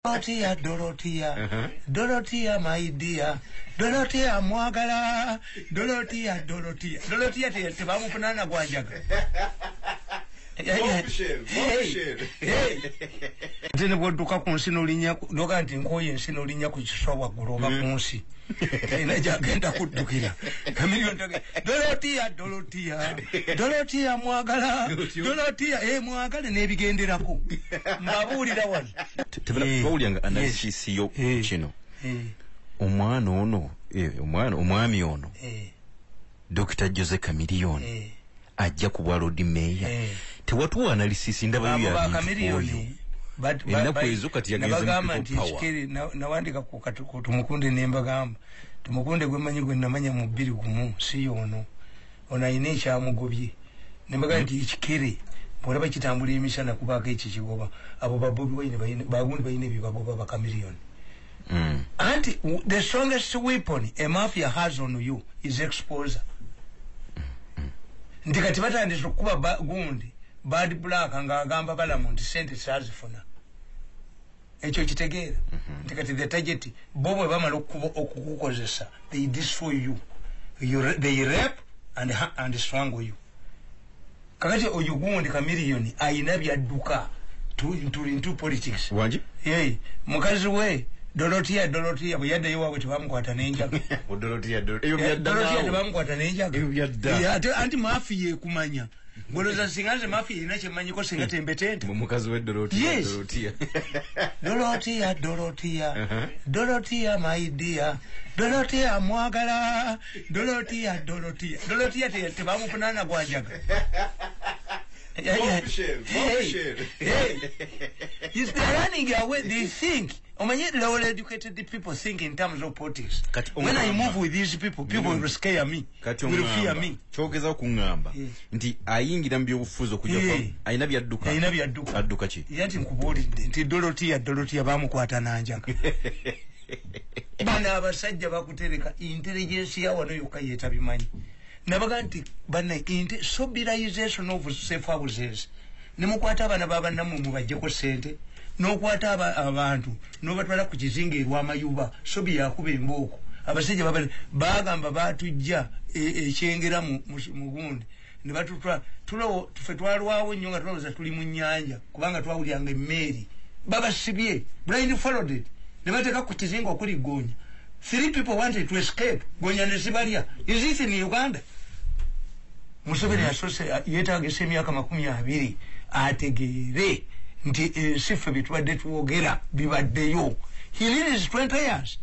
Dorothea, my dear. Dorothea, mwagala. Dorothea. Tebamu kunana gwanjaga. Tene bwoduka ku nsi nolinya noga nti nkoye nsi nolinya ku kiswa guloba ku nsi. Ina jagenda kuddukira. Kamilion toge. Dorothea mwagala. Dorothea mwagala nebigenderako. Mbabulira wali. Tebawulyanga analysis yo kino. Omwana ono, omwami ono. Dr. Jose Chameleone. Ajja kubwa road mayor. Tewatu analysis ndaba ya Chameleone. Ennaku ezo kati yagamba nti Chikeri nawandika ku tumukunde nemba gamba. Tumukunde gwemanyi gwe namanya mu 2 si yono. Ona inesha amugobye. Nembaga nti Chikeri bwalaba kitambula emisana kubaka echi kigoba. Abo babobi wayine bagundi bayine bibagoba ba Chameleone. And the strongest weapon a mafia has on you is exposure. Ndikati batandise okuba gundi bad black nga agamba Parliament sente sazifuna ekyo kitegeera ndikati the target bobo bamala okukukozesa they destroy you, they rape and strangle you. Kakati oyo gundi Chameleone ayina byadduka into politics wanji mukazi we Dorothea buyadde yowawe tebamukwata n'enjaga. Dorothea tebamukwata n'enjaga. Anti mafia ekumanya. Ngoloza singaze mafia ina kyemanyiko singa tembetente. Mukazi we Dorothea. Dorothea my dear. Dorothea mwagala. Dorothea tebamukunana gwanjaga. Is they running away? They think. Lower educated people think in terms of politics. When I move with these people will scare me. Will fear me. Chogeza kungamba. Nti ayingira mbyobufuzo kujja kwa ayina byadduka. Adduka ki? Yanti nkubuli nti Dorothea bamukwata nanjaga. Bana abasajja bakutereka intelligence yawo no yokayeta bimanyi. Nabaga nti bana sobirization of safe houses. Nemukwata abana babannamu mubajjeko sente. Nokwata abantu nobatwala ku kizinga erw'amayuba sobi yakuba emboko abasajja bagamba batujja ekyengera mu gundi ne batutwa tufe twalwawo nnyo nga tulowooza tuli mu nnyanja kubanga twawulyanga emmeri babasibye blind followed it ne bateeka ku kizinga okuli Gonya. 3 people wanted to escape. Gonya ne zibalya. Is it in Uganda? Museveni yeetaagisa emyaka 20 ategeere nti sife bitwadde tuwogera bibaddeyo. He needs 20 years.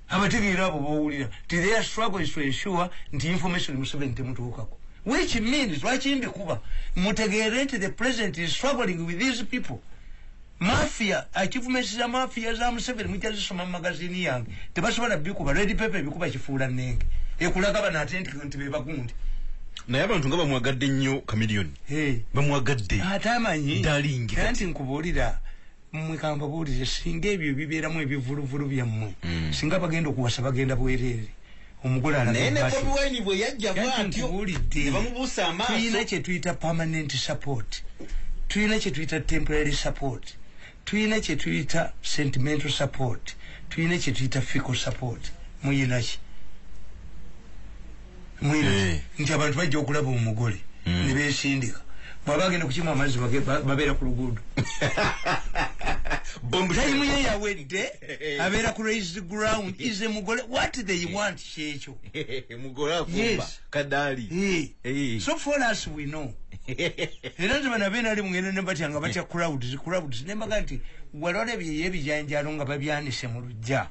Abategeera abo bowulira nti their struggle is to ensure nti information Museveni temutuukako, which means lwakimbi kuba mutegeere nti the president is struggling with these people. Mafia achievements za mafia za Museveni mujazisoma mu magazini yange tebasobola bikuba red paper bikuba kifuula nnenge ekulaga bana atenti nti bebagundi naye abantu nga bamwagadde nnyo Chameleone. Bamwagadde atamanyi darling anti nkubuulira mwekamba buulire singa ebyo bibeeramu ebivuluvulu byammwe singa bagenda okuwasa bagenda bwereere omugole alabwine bwe yajja bwatyo bamubuusa amaaso. Tuyina kye tuyita permanent support, tuyina kye tuyita temporary support, tuyina kye tuyita sentimental support, tuyina kye tuyita fiscal support. Muyina ki? Nti abantu bajja okulaba omugole ne beesindika bw'aba agenda kukima amazzi babeera ku luguudo. Tayimu ye yawedde abeera ku raised ground is a mugole. What they want kyekyo mugole afumba kadaali. So for us we know. Era nti bana beena ali mungendo ne batyanga batya crowds nembaga nti walole bye ebijanjalo nga babyanise mu lujja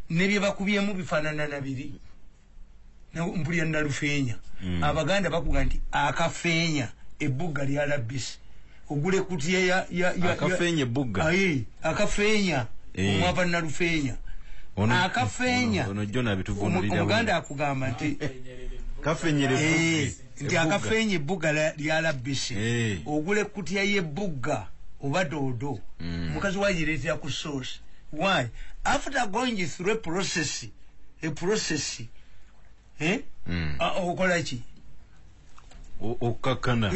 ne bye bakubyemu bifaanana na biri. Mpulira Nalufeenya Abaganda bakuga nti akafeenya ebbuga lya Labisi ogule kutya ya akafeenya ebbuga akafeenya omwapa Nalufeenya akafeenya ono Jona bituvunulira Omuganda akugamba nti kafenyere nti akafeenya ebbuga lya Labisi ogule kutya y'ebbuga oba doodo mukazi wayireetera ku source. Why? After going through a process okola ki? okakana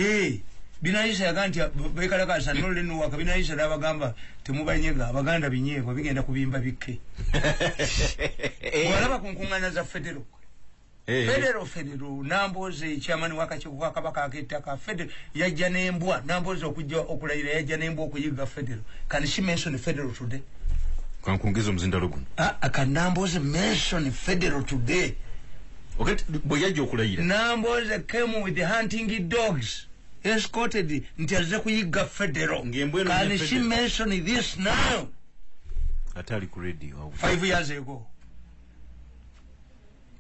Binaisa yaganti bekalaka sanole nuwa kabinaisa dabagamba temubanyega abaganda binyego bigenda kubimba bikke. Walaba kunkungana za federal. Federal namboze chairman wakachiku kabaka akitaka federal yajja nembwa namboze okujja okulayira yajja nembwa okuyiga federal. Can she mention federal today? Kankungizo mzindalo guno. Can namboze mention federal today? Okay, boyaje okulayira. Namboze came with the hunting dogs. Escorted ntiaze kuyiga federal. Can she mention this now? Atali ku radio. 5 years ago.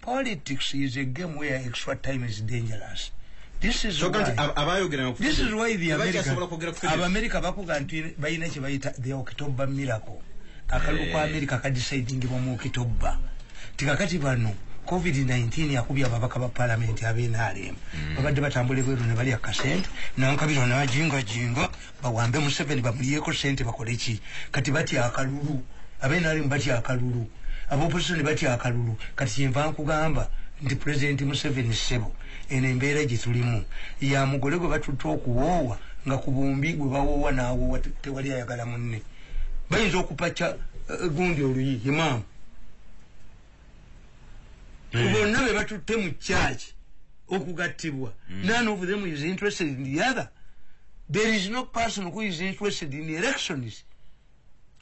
Politics is a game where extra time is dangerous. This is why the America bakugantu bayina kye bayita the October miracle. Akaluko kwa America ka deciding mu October. Tikakati bano COVID-19 yakubya ababaka ba parliament abenale. Babadde batambule bweru ne bali akasente nankabiro na jinga bawambe mu 7 bamuliyeko sente bakole ki. Kati bati akalulu abenale mbati akalulu. Opposition bati akalulu kati yemva nkugamba ndi president Museveni sebo ene embeera gitulimu ya mugole gwe batuto okuwoowa nga kubumbi gwe bawoowa naawo tewali ayagala munne bayinza okupacha gundi oluyi imam bonna be batutte mu church okugattibwa none of them is interested in the other. There is no person who is interested in the elections.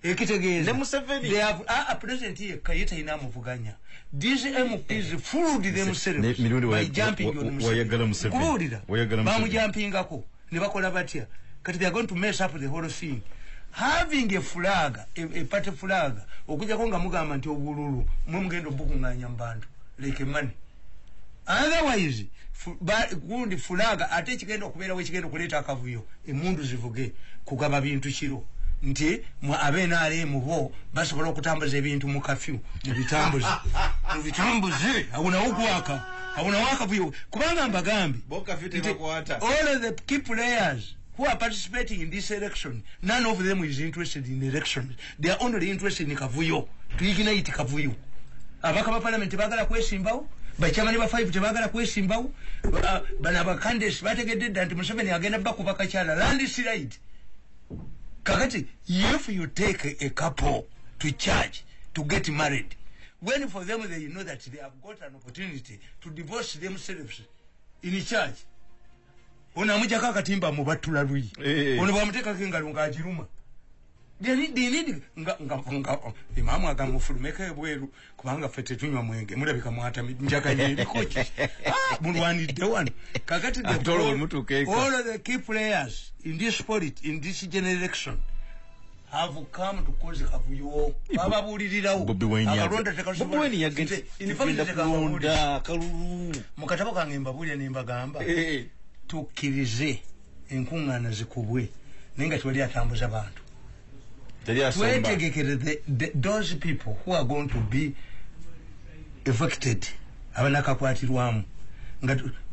Ekitegeza they have a president here kayita ina muvuganya. These MPs fooled themselves by jumping on Museveni. Bamu jumpingako ne bakola batya. Kati they are going to mess up the whole thing. Having a flag, a party flag, okuja konga mugamba nti obululu mumugendo bukunganya mbandu like money. Otherwise gundi flag ate kigendo okubeera we kigendo kuleta akavuyo emundu zivuge kugaba bintu kiro. Nti mu abenale mubo basobola okutambuza ebintu mu kafyu mu bitambuze abuna waka buyo kubanga mbagambi all of the key players who are participating in this election, none of them is interested in elections. They are only interested in kavuyo to ignite kavuyo. Abaka ba parliament bagala kwesimbawo bachamani ba 5 tebagala kwesimbawo bana ba candidates bategedde nti Museveni agenda bakubaka kyala land slide. Kakati, if you take a couple to church to get married, when for them they know that they have got an opportunity to divorce themselves in church, unamuja kakatimba mubatula lui. Unabamuteka kingalu ngajiruma. They need imamu akamufulumeka ebweru kubanga fete tunywa mwenge mulabika mwata njaka nyeri kochi mulwani dewan kakati all of the key players in this sport in this generation have come to cause kavuyo baba bulirirawo akalonda Bobi yagende infact kalulu mukatabo kange mbabulya ne mbagamba tukirize enkungana zikubwe nenga twali atambuza abantu. Those people who are going to be affected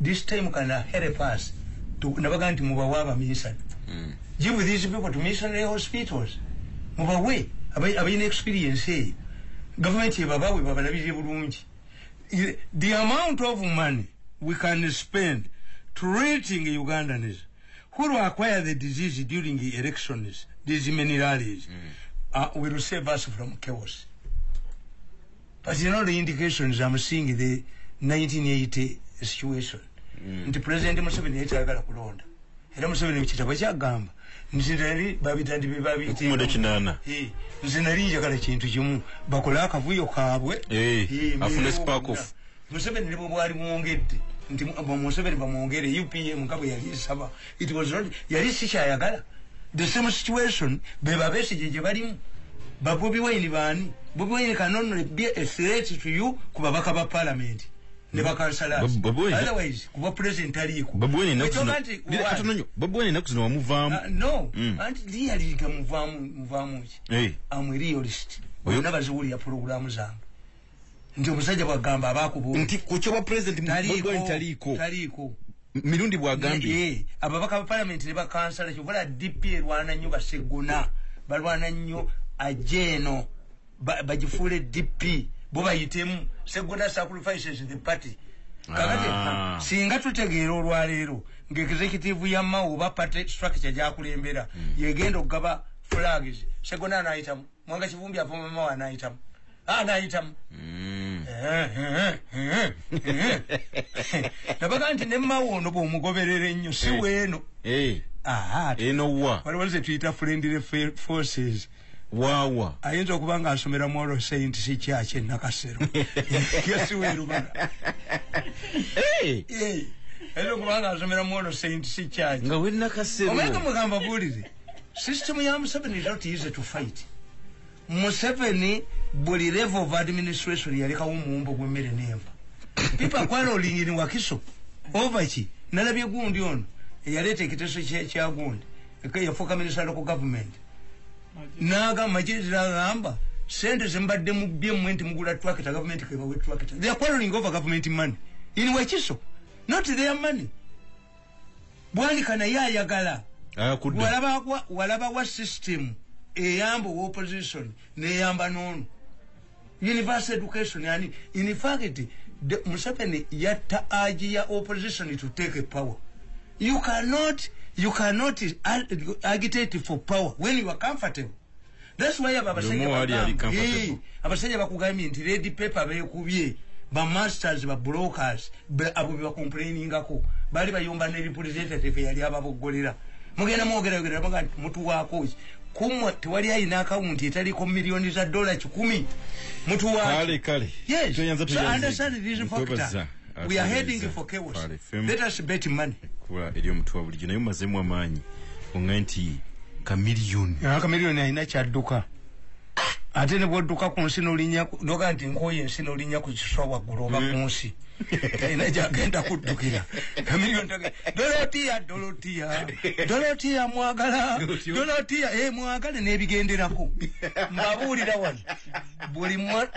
this time can help us to nabaganti mubawaba mission. Give these people to missionary hospitals. Mubawe abayina experience here. Government yebabawe babalabije bulungi. The amount of money we can spend treating Ugandans who acquire the disease during the elections, these many rallies, will save us from chaos. But you know the indications I'm seeing the 1980 situation. The President Museveni yetagala kulonda. Era Museveni ekitabo kyagamba. Nzinali babitandi bibabi kumode kinana. Nzinali njagala kintu kimu bakola akavuyo kabwe. Afune spark off. Museveni nibo bwali muongedde. Nti Museveni bamwongere UPM ngabo yali saba. It was not yali sikyayagala. The same situation beba besigye balimu. Bobi Wine bani. Bobi Wine cannot be a threat to you kubabaka ba parliament. Never cancel us. Otherwise, kuba president aliko. Bobi Wine nakuzino wamuvamu. No. Anti really muvamu. I'm a realist. Nabazuuli ya programu zangu. Ndio musajja bagamba abakubo. Nti kuchoba president taliko. Mirundi bwagambi. Ababaka ba parliament ne bakansala kyovala DP erwana nnyo baseguna. Balwana nnyo ajeno bajifule DP. Boba yitemu segunda sacrifices the party kakati singa tutegeera olwaleero ng'executive ya Mao oba party structure gyakulembera yegenda okugaba flags Segona anayitamu Mwanga Kivumbi avuma Mao anayitamu anayitamu nabaga nti ne Mao ono bw'omugoberera ennyo si weeno eno wa waliwo ze tuyita friendly forces wawa ayinza okuba nga asomera Moral Saint si kyakye Nakasero yesi weerubana ayinza okuba nga asomera Moral Saint si kyakye nga we Nakasero omwega mugamba bulire system ya Museveni is not easy to fight. Museveni buli level of administration yalekawo muwumbo gw'emmere n'enva. People are quarreling in Wakiso over ki nalabye gundi ono eyaleeta ekiteeso kya gundi yafuuka minisita local government naga majirira agamba sente zembadde mu byemmwe nti mugula tractor government kebawe tractor. They are quarreling over government money in Wakiso, not their money. Bwanika naye ayagala walaba wa system eyamba opposition neyamba nono universal education yani in fact Museveni yatta aji ya opposition to take a power. You cannot agitate for power when you are comfortable. That's why abasajja bakugambye nti red paper beekubye ba masters ba brokers abo be complaining-ako bali bayomba ne representative yali ababoggolera mugenda mwogera baga mutu wako kumwa tewali ayina account etaliko millions za dollars 10 mutu wako kale yes so understand this factor. We are heading for chaos. Let us bet money kuba eri omutu wa bulijjo naye mazemu amaanyi onga nti kamiliyoni ayina kyadduka ate ne bwodduka ku nsi n'olinya ndoga nti nkoye ensi n'olinya ku kiswa waggulu oba ku nsi ina gyagenda kuddukira kamiliyoni Dorotia mwagala Dorotia mwagale n'ebigenderako mbabuulira wano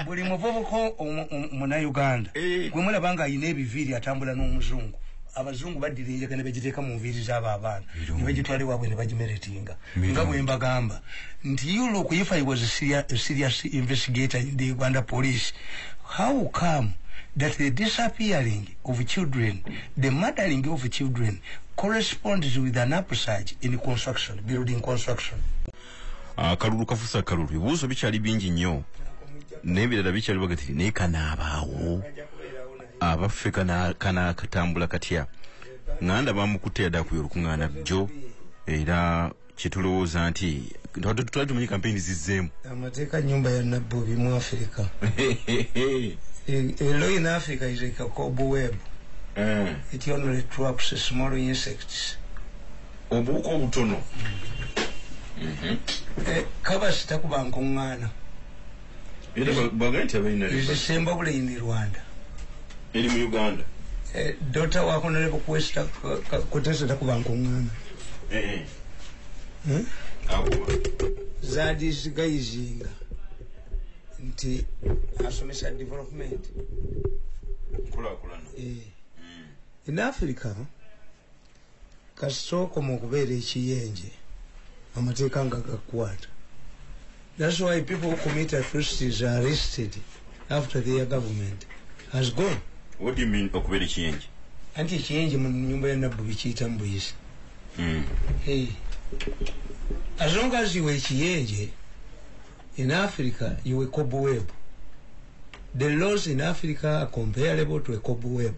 buli muvubuka Munnayuganda gwe mulaba nga ayina ebiviiri atambula n'omuzungu abazungu baddira enjaga ne bagiteeka mu nviiri z'abo abaana ne bagitwala ewaabwe ne bagimeretinga nga bwe mbagamba nti you look if I was a serious investigator in the Uganda police, how come that the disappearing of children, the murdering of children corresponds with an upsurge in construction, building construction? Kalulu kafusa kalulu ebibuuzo bikyali bingi nnyo n'ebirala bikyali bagati naye kanaabaawo abaffe kana katambula katya nganda bamukutte yadda ku olukuŋŋaana jjo era kitulowooza nti twali tumanyi kampeyini zizzeemu amateeka nyumba ya Nabbobi mu Africa. A law in Africa is like a cobweb. It only traps small insects. Obuuka obutono. Kabasi takuba nkuŋŋaana. Ezisemba bule in Rwanda. Eri mu Uganda. Dota wako nalebo kuwesta kutesa takuba nkuŋŋaana. Zadi zigayizinga nti asomesa development kulakulana in Africa kasoko mu kubeera ekiyenje amateeka nga gakwata. That's why people who commit atrocities are arrested after their government has gone. What do you mean okubeera ekiyenje? Anti ekiyenje mu nyumba ya Nabbobi kiyita mbuyisi. As long as you were Chiyenje, in Africa, you were cobweb. The laws in Africa are comparable to a cobweb,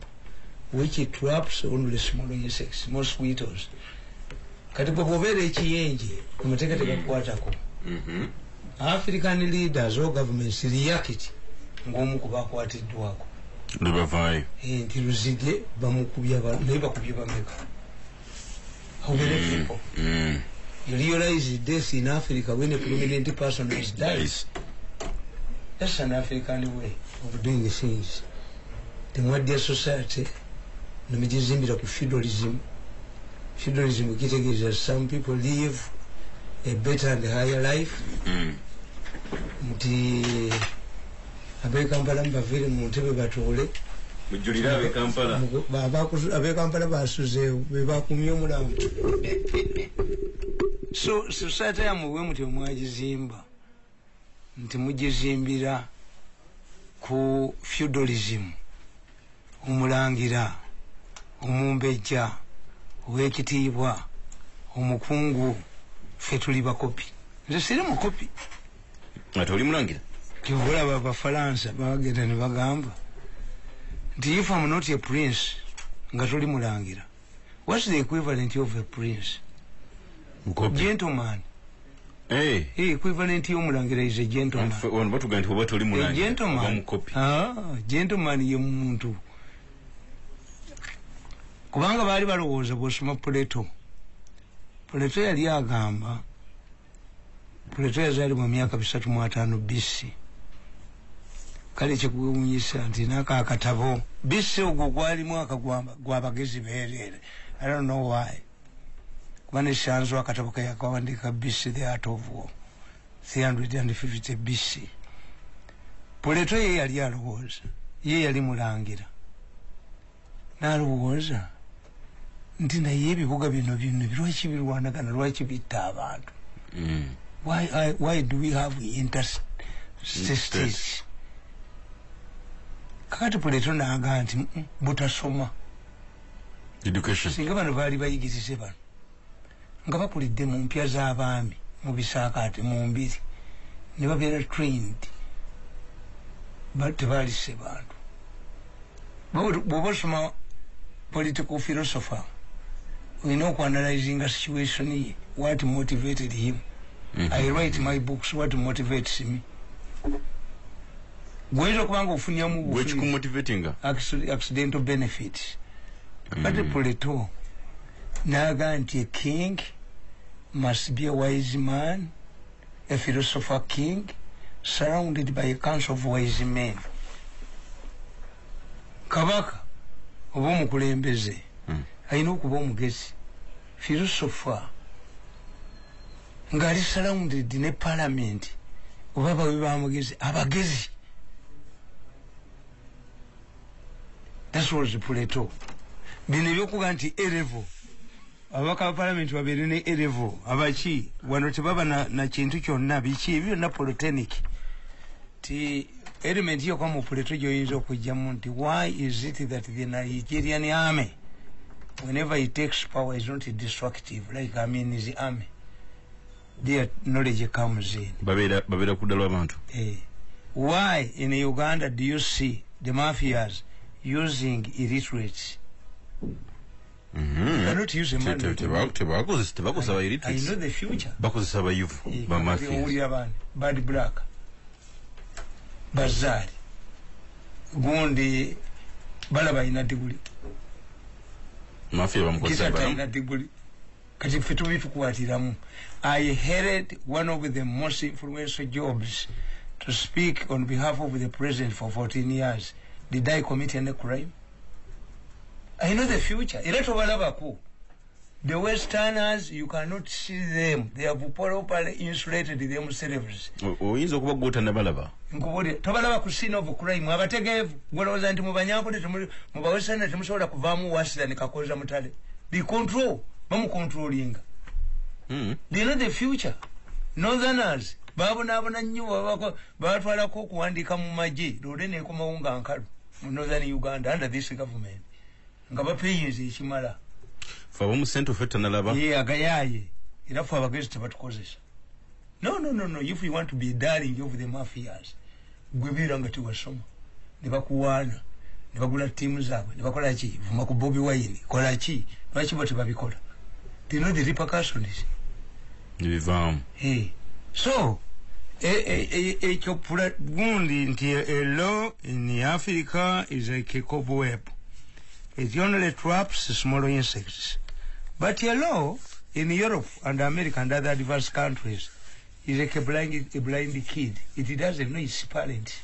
which it traps only small insects, mosquitoes. Katibobovere Chiyenje, kumateka tekakwatako. African leaders or governments react ngomu kubakwatiddwako. Lubavai. Nti luzige bamukubya bameka. How many people? You realize death in Africa when a prominent person is dies. That's an African way of doing things. The modern society, no mejizimbira ku feudalism. Feudalism kitegeeza some people live a better and higher life. Nti abekampala mbavire mu ntebe batole. Mujulira abekampala. Abekampala basuzeewo bebakumye omulambo. So society ya muwe muti omwagizimba nti mugizimbira ku feudalism omulangira omumbejja ow'ekitiibwa omukungu ffe tuli bakopi nze siri mukopi ate oli mulangira kyobulaba abafalansa bagenda ne bagamba nti if I'm not a prince nga toli mulangira what's the equivalent of a prince gentleman equivalent y'omulangira is a gentleman gentleman ye muntu kubanga baali balowooza bw'osoma Plato yali agamba Plato yazaalibwa mu myaka 305 BC kale kyekuwunyisa nti n'aka akatabo BC ogwo gwali mwaka gw'abagezi beereere I don't know why kuba neshanzwa akatabo ke yakawandika BC the Art of War 350 BC Plato ye yali alowooza ye yali mulangira n'alowooza nti naye ebibuga bino lwaki birwanagana lwaki bitta abantu why do we have interstate kakati Plato n'aga nti butasoma education singa bano baali bayigirize bano nga bakulidde mu mpya z'abaami mu bisaakaate mu mbiri ne babeera trained tebaalise bantu bw'oba osoma political philosopher olina okuanalyzinga situation ye what motivated him I write my books what motivates me gweza kubanga ofunyamu accidental benefits kakati Plato naga nti a king must be a wise man, a philosopher king surrounded by a council of wise men. Kabaka oba omukulembeze alina okuba omugezi philosopher ng'ali surrounded ne parliament oba bawe bamugezi abagezi. That was Plato. Bino ebyokuga nti A-level abaka ba parliament babeere ne A-level abaki wano tebaba na kintu kyonna biki ebyo na polytechnic ti element yo kwa mu Plato gyoyinza okujjamu nti why is it that the Nigerian army whenever he takes power is not destructive like his army their knowledge comes in babera kudala abantu why in Uganda do you see the mafias using illiterates cannot use a man. I know the future. Bad black. Bazari. Gundi balaba ina diguli. Mafia bamukosa ina diguli. Kati fitu bitu kuatiramu. I headed one of the most influential jobs to speak on behalf of the president for 14 years. Did I commit any crime? I know the future. The Westerners, you cannot see them. They have properly insulated themselves. Oyinza okuba gota nabalaba. Nkubuli tobalaba ku scene of crime. Abategevu gwoloza nti mubanyako mu Westerners temusobola kuvaamu wasira ne kakoza mutale. They control. Bamu controlling. They know the future. Northerners babonabona nnyo batwalako okuwandika mu magye lode ne ku mawunga nkalu mu Northern Uganda under this government. Nga bapeyinze ekimala faba mu center feta nalaba agayaye era faba abagezi tebatukozesa no if you want to be darling of the mafias gwebira nga tiwasoma ne bakuwaana ne bagula timu zaabwe ne bakola ki vuma ku Bobi Wine kola ki lwaki bo tebabikola they know the repercussions nibivamu so ekyo gundi nti a law in Africa is like a cobweb. It only traps small insects. But a law in Europe and America and other diverse countries is like a blind kid. It doesn't know its parents.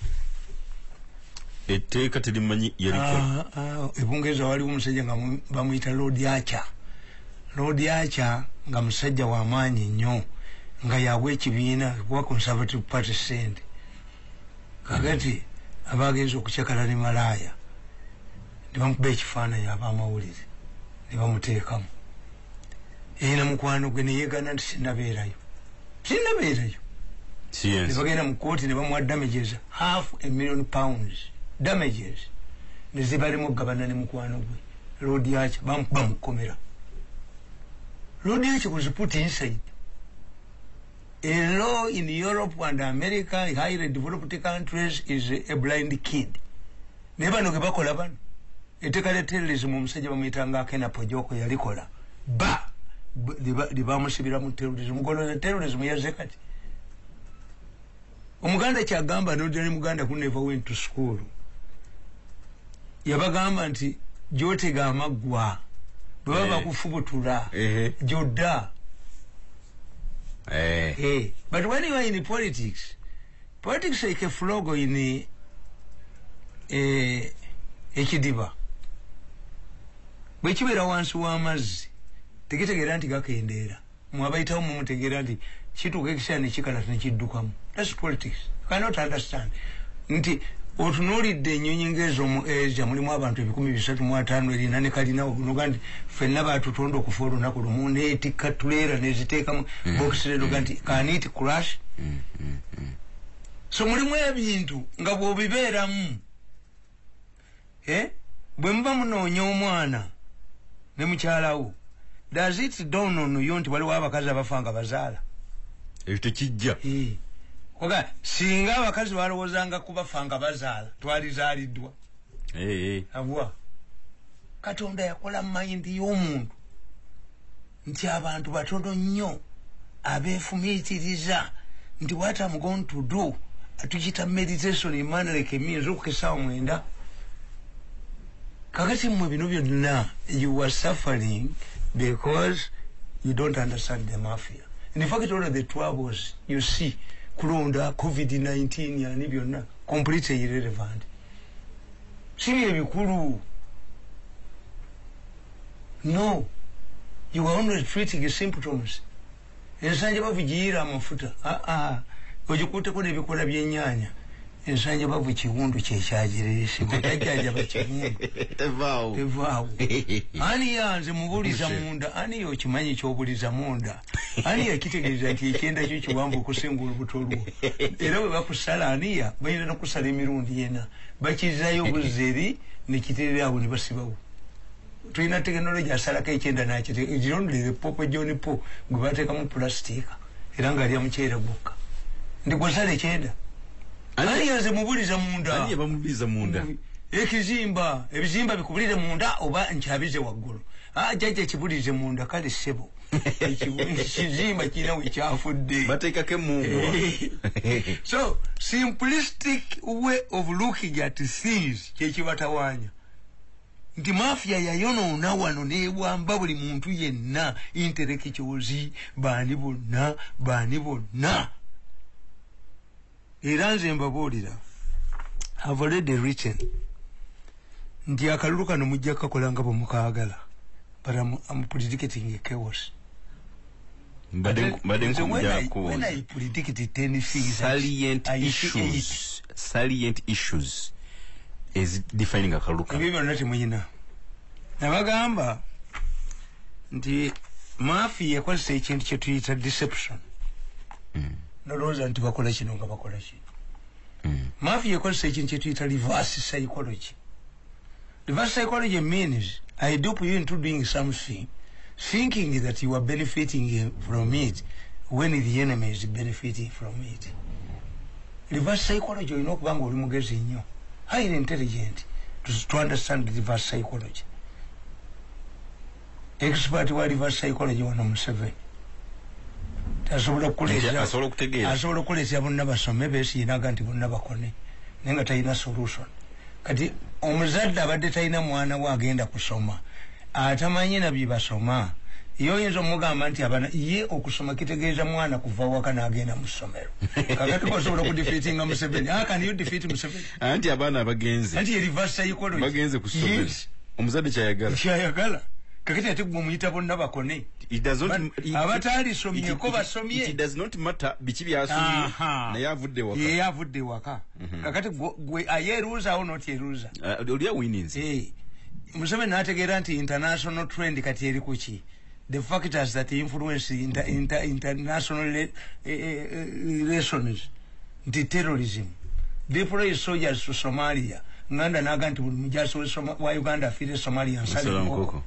Etteeka terimanyi yaliko. Ebungeeza waliwo omusajja nga bamuyita Lord Archer. Lord Archer nga musajja wa maanyi nnyo nga yagwa ekibiina kuba Conservative Party send. Kakati abagenza okukyakala ne malaaya. Ne bamukuba ekifaananyi ab'amawulire ne bamuteekamu. Yina mukwano gwe ne yeegana nti sinnabeerayo. Ne bagenda mu kkooti ne bamuwa damages £500,000 damages nezibalimu gavana ne mukwano gwe Lord Yacha bamukomera. Lord Yacha was put inside. A law in Europe and America, highly developed countries, is a blind kid. Never no bakola bano. Etekale terrorism omusajja bamitanga Kena Pojoko yalikola. Ba libamusibira mu terrorism. Mugolo terrorism yazekati. Omuganda kyagamba n'odani Muganda who never went to school. Yabagamba nti gyotega amaggwa bwe baba kufubutula jodda. But when you are in politics is like a frog in ekidiba. Bwe kibeera wansi w'amazzi tegitegeera nti gakendeera. Mwabayitawo mumutegeera nti kituuka ekiseera ne kikala nekiddukamu. That's politics. You cannot understand. Nti otunuulidde ennyonyi ng'ezo mu Asia mulimu abantu 350 erina ne kalina obunoga nti ffenna baatutonda okufa olunaku lumu neetikka tuleera neziteekamu bokisirenoga nti can it crash? So mulimu ebintu nga bw'obibeeramu bwe muba munoonya omwana ne mukyalawo, does it dawn on you nti waliwo abakazi abafa nga bazaala? Ekyo tekijja. Oga singa abakazi balowoozanga kubafa nga bazaala twalizaaliddwa. Abwa Katonda yakola mayindi y'omuntu nti abantu batono nnyo abeefumiitiriza nti what I'm going to do tukiyita meditation imanaleke means okukesaawo mwenda. Kakati mmwe bino byonna you are suffering because you don't understand the mafia. And in fact all of the troubles you see kulonda COVID-19 yani byonna completely irrelevant. Sibye bikulu. No, you are only treating symptoms. Ensanja bavugira amafuta. Ojikuteko nebikola byennyanja. Ensanja bavu kiwundu kyekyagirese kutajjaja bakiwundu tevaawo. Ani yanze mubuliza munda, ani yokimanyi kyobuliza munda, ani yakitegeeza nti ekyenda kyo kiwanvu okusinga olubuto lwo. Era bwe bakusala aniya balina nokusala emirundi yena bakizaayo buzeri nekiterera awo ne basibawo. Tulina tekinologi asalako ekyenda nakirondere popo John Po gwe bateekamu pulasitiika era ng'alya muceere gwokka ndi gwasala ekyenda. Ani yanze mubuliza munda. Ani yabamubuliza munda. Ekizimba ebizimba bikubulire munda oba nkyabize waggulu. Jajja ekibulize munda kale ssebo. Ekizimba kirina we kyafudde. Bateekako emungu. So simplistic way of looking at things kyekibatawaanya. Nti mafia yayonoona wano neewamba buli muntu yenna intellectuals baani bonna. Era nze mbabuulira I've already written nti akalulu kano mujja kukakola nga bwe mukaagala, but I'm predicting a chaos. When I predict 10 things, salient issues is defining akalulu kano. Ebyo byonna temuyina. Nabagamba nti mafia ekozesa ekintu kye tuyita deception. Nolowooza nti bakola kino nga bakola kino. Mafia ekozesa ekintu kye tuyita reverse psychology. Reverse psychology means I dupe you into doing something thinking that you are benefiting from it when the enemy is benefiting from it. Reverse psychology olina okuba nga oli mugezi nnyo, highly intelligent to understand reverse psychology. Expert wa reverse psychology wano Museveni asobola okukuleetera bonna basome beesiyinaga nti bonna bakone naye nga talina solution. Kati omuzadde abadde talina mwana we agenda kusoma atamanyi nabye basoma, ye oyinza omugamba nti ye okusoma kitegeeza mwana kuva waka n'agenda mu ssomero. Kakati osobola okudefeatinga Museveni. Can you defeat Museveni? Anti abaana abagenze anti reverse psychology bagenze ku ssomero. Omuzadde kyayagala kakati ate gwe omuyita bonna bakone. Abataalisomyeko basomye. It does not matter biki byasomye naye avudde waka. Ye avudde waka. Kakati gwe ayeeruuzaawo n'otyeruuza. Oli awinins. Museveni n'ategeera nti international trend kati eri kuki. The factors that influence international relations, the terrorism, deploy soldiers to Somalia, nganda naga nti buli mujaso wa Uganda afire Somalia nsale nkoko.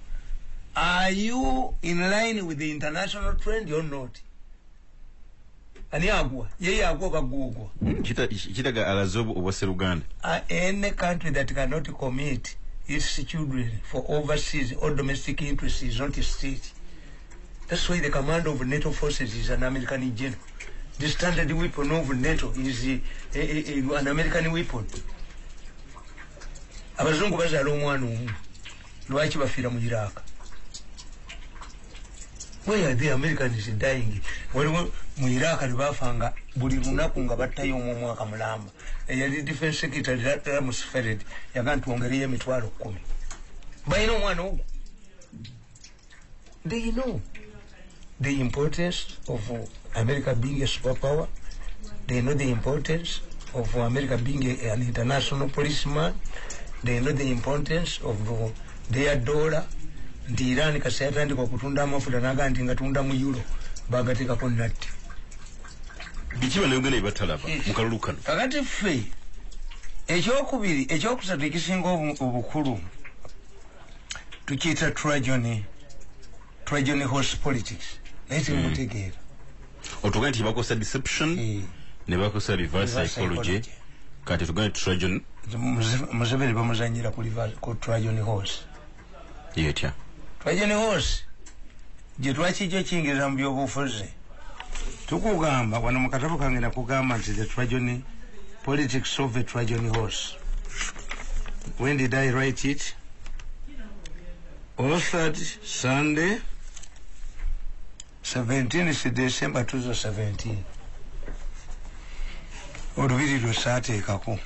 Are you in line with the international trend or not? Ani agwa yeye agwa bagugwa kitaga alazobu obose Uganda. Any country that cannot commit its children for overseas or domestic interests is not a state. That's why the command of NATO forces is an American general. The standard weapon of NATO is an American weapon. Abazungu bazala omwana omu lwaki bafira mu Iraq? Where are the Americans dying? Waliwo mu Iraq libafanga buli lunaku nga battayo omwaka mulamba. Yali defense secretary Rumsfeld yagantu ongereye emitwalo 10. Bayina omwana ogwo. They know the importance of America being a superpower. They know the importance of America being an international policeman. They know the importance of their dollar. Ndi Iran kaseta ndiko kutunda amafuta naga ndi ngatunda mu euro bagatika ko natti. Bikiba nayo gane batalaba mukalulukano. Kakati ffe ekyokubiri ekyokusatu ekisinga obukulu tukiyita Trajan horse politics. Naye mutegeera. Otuga nti bakosa deception ne bakosa reverse psychology kati tuga Trajan Museveni bamuzanyira ku Trajan horse. Yetya. Trajan horse je twakijjo kingeza mu byobufuzi. Tukugamba wano mu katabo kange nakugamba nti the Trajan politics of the Trajan horse. When did I write it? Authored Sunday 17th December 2017. Olubiri lwesaateekako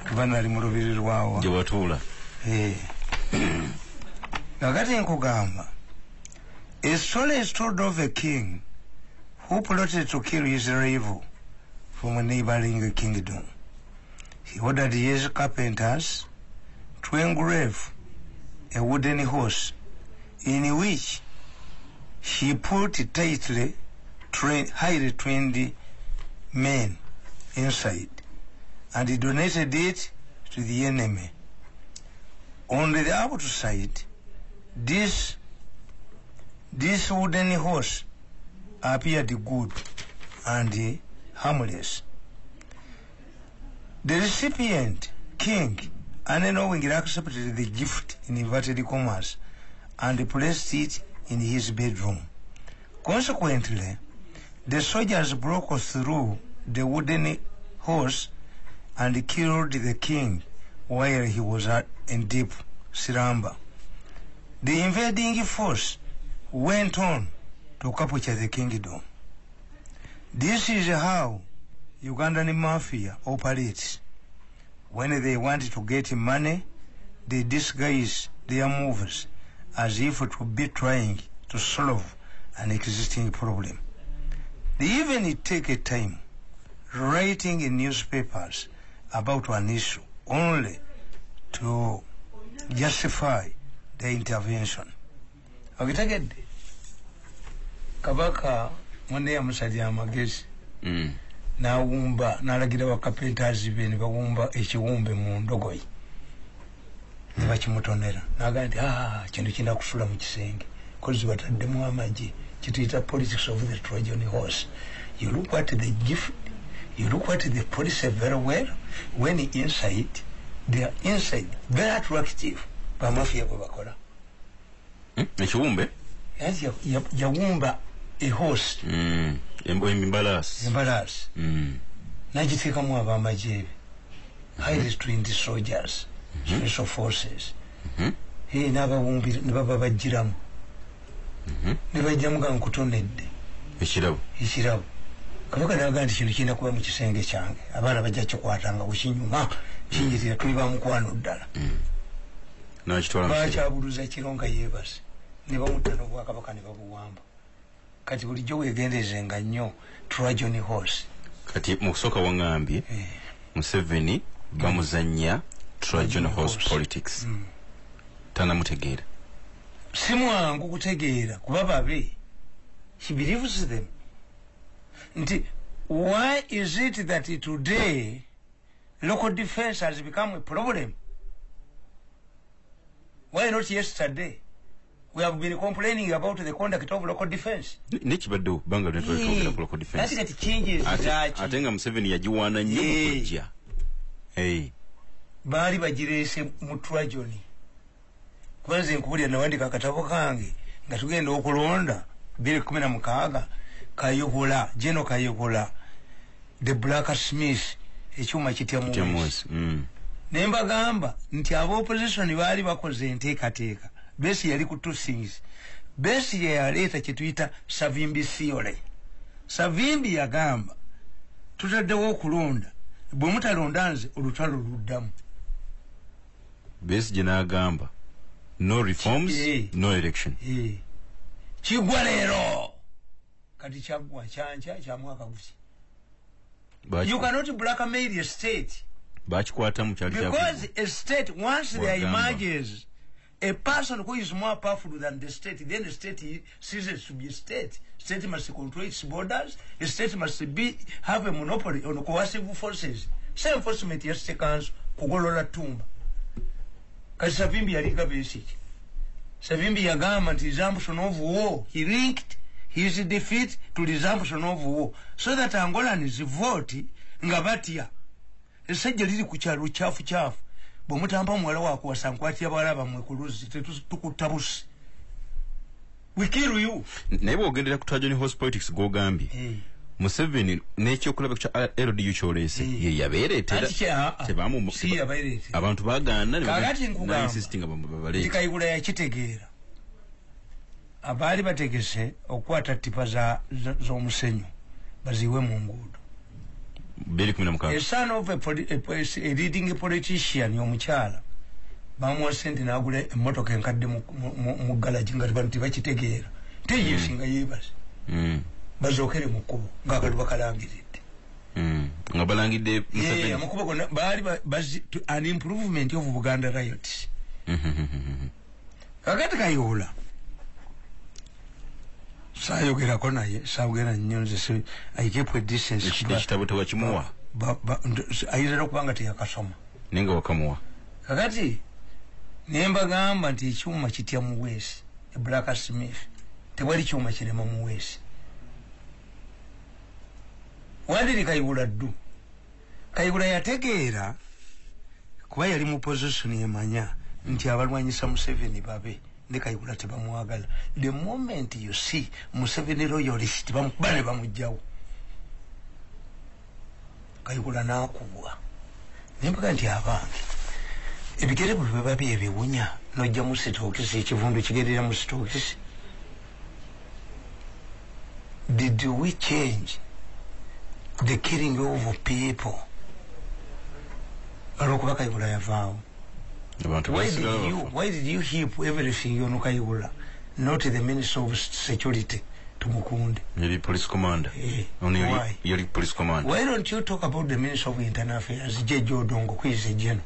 kuba nali mu lubiri lwawa gye watuula. Nakati nkugamba, a story is told of a king who plotted to kill his rival from a neighboring kingdom. He ordered his carpenters to engrave a wooden horse in which he put tightly highly trained men inside and he donated it to the enemy. On the outside, this wooden horse appeared good and harmless. The recipient, king, unknowingly accepted the gift in inverted commas and placed it in his bedroom. Consequently, the soldiers broke through the wooden horse and killed the king while he was in deep slumber. The invading force went on to capture the kingdom. This is how Ugandan mafia operates. When they want to get money, they disguise their moves as if to be trying to solve an existing problem. They even take a time writing in newspapers about an issue only to justify the intervention. Okitegedde Kabaka mwende ya musajja amagezi n'awumba n'alagira bakapenters be ne bawumba ekiwumbe mu ndogoyi ne bakimutonera n'agamba nti kintu kinda kusula mu kisenge kozi bataddemu amagi kituyita politics of the Trojan horse. You look at the gift, you look at the police very well. When inside, they are inside very attractive. Bamafia bwe bakola ekiwumbe yawumba a horse embalasi n'agiteekamu ab'amagye highly trained soldiers, special forces. N'abawumbi ne baba bajjiramu ne bajjamu nga nkutonedde ekirabo. Kabaka n'agamba nti kintu kirina kuba mu kisenge kyange, abaana bajja kikwatanga bukinyuma kinjirira tuli bamukwano ddala. Bakyabuluza ekiro nga yeebase ne bamutta n'obwakabaka ne babuwamba. Kati bulijjo weegendezenga nnyo Trajan horse. Kati mu kusooka wangambye Museveni bamuzannya Trajan horse politics. Tanamutegeera. Si mwangu kutegeera kuba babe. He believes them. Nti, why is it that today Local defense has become a problem. Why not yesterday? We have been complaining about the conduct of local defense. Nekibadde banga netweka local defense. That's the changes that. Atenga Museveni yajiwana nnyo kujja. Bali bagirese mutwa Joni. Kwanza nkubulya nawandika akatabo kange nga tugenda okulonda 2016 Kayogula, Jeno Kayogula, the Blacksmith, ekyuma kitya Muwesi. Nemba gamba nti abo opposition bali bakoze enteekateeka. Besi yali ku two things. Besi yaleta kye tuyita Savimbi theory. Savimbi yagamba tutaddewo okulonda bwe mutalonda nze olutalo luddamu. Besi n'agamba no reforms, no election. Kigwa leero kati kyagwa kyanja kya mwaka guki. You cannot blackmail a state. Bakikwata mu kyali because a state once there emerges a person who is more powerful than the state, then the state ceases to be a state. State must control its borders. A state must have a monopoly on coercive forces. Same enforcement yesterday council kugolola tumba. Kasi Savimbi yalika basic. Savimbi yagamba nti resumption of war. He linked his defeat to resumption of war. So that Angolans vote nga batya. Esajja liri ku kyalo kyafu. Bomutamba mwala wako wasankwati abala bamwe kuluzi tukutabusi. We kill you. Naye ogendera kutajo ni horse politics go gambi. Museveni n'ekyo kulaba kya LDU kyolese ye yabeeretera tebamu si yabeeretera abantu bagaana ne insisting abambalete Kayigula yakitegeera abali bategese okwata tipa z'omusenyu baziwe mu nguudo. 2016 a son of a leading politician y'omukyala bamuwa sente n'agula emmotoka enkadde mu galaji nga bantu bakitegeera teyeesinga yeebase bazookere mu kkubo ng'akalulu bakalangiridde nga balangidde amakubo gonna baali an improvement of Buganda riots. Kakati Kayihura sayogerako naye saagera nnyo nze I keep a distance. Ekitabo tewakimuwa ayinza okubanga teyakasoma nenga wakamuwa. Kakati nembagamba nti ekyuma kitya Muwesi e Blacksmith tewali kyuma kirema Muwesi. Wandiri Kayihura ddu Kayihura yategeera kuba yali mu position yemanya nti abalwanyisa Museveni babe ne Kayihura tebamwagala. The moment you see Museveni loyalist bamukuba ne bamugjawo Kayihura n'akubwa nembaga nti abange ebigere bwe babi ebiwunya nojja mu sitookisi ekivundu kigerera mu sitookisi. Did we change the killing of people? Alokuba Kayihura yavaawo. Why did you heap everything on Kayihura, not the Minister of Security to Mukunde? You're police commander. Why? You're police commander. Why don't you talk about the Minister of Internal Affairs, Jejo Dongo, who is a general?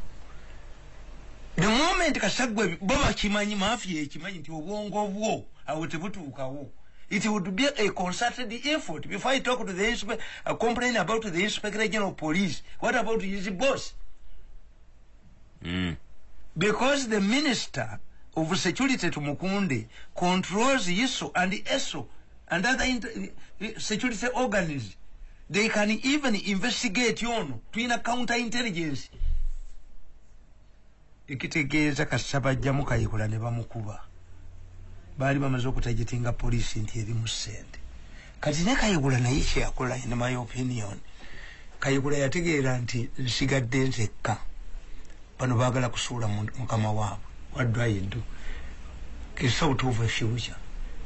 The moment Kasagwe Baba Chimanyi Mafia Chimanyi to Wongo Wo, I would put to Ukawo. It would be a concerted effort. Before I talk to the inspector, complain about the Inspector General of Police. What about his boss? Because the Minister of Security to Mukunde controls ISO and ESO and other security organs. They can even investigate to counterintelligence. Ekitegeeza kasabajja mu Kayihura ne bamukuba. Baali bamaze okutagitinga poliisi nti eri mu ssente. Kati ne Kayihura naye kye yakola in my opinion. Kayihura yategeera nti nsigadde nzekka. Bano baagala kusuula mukama waabwe. What do I do? It's out of a future.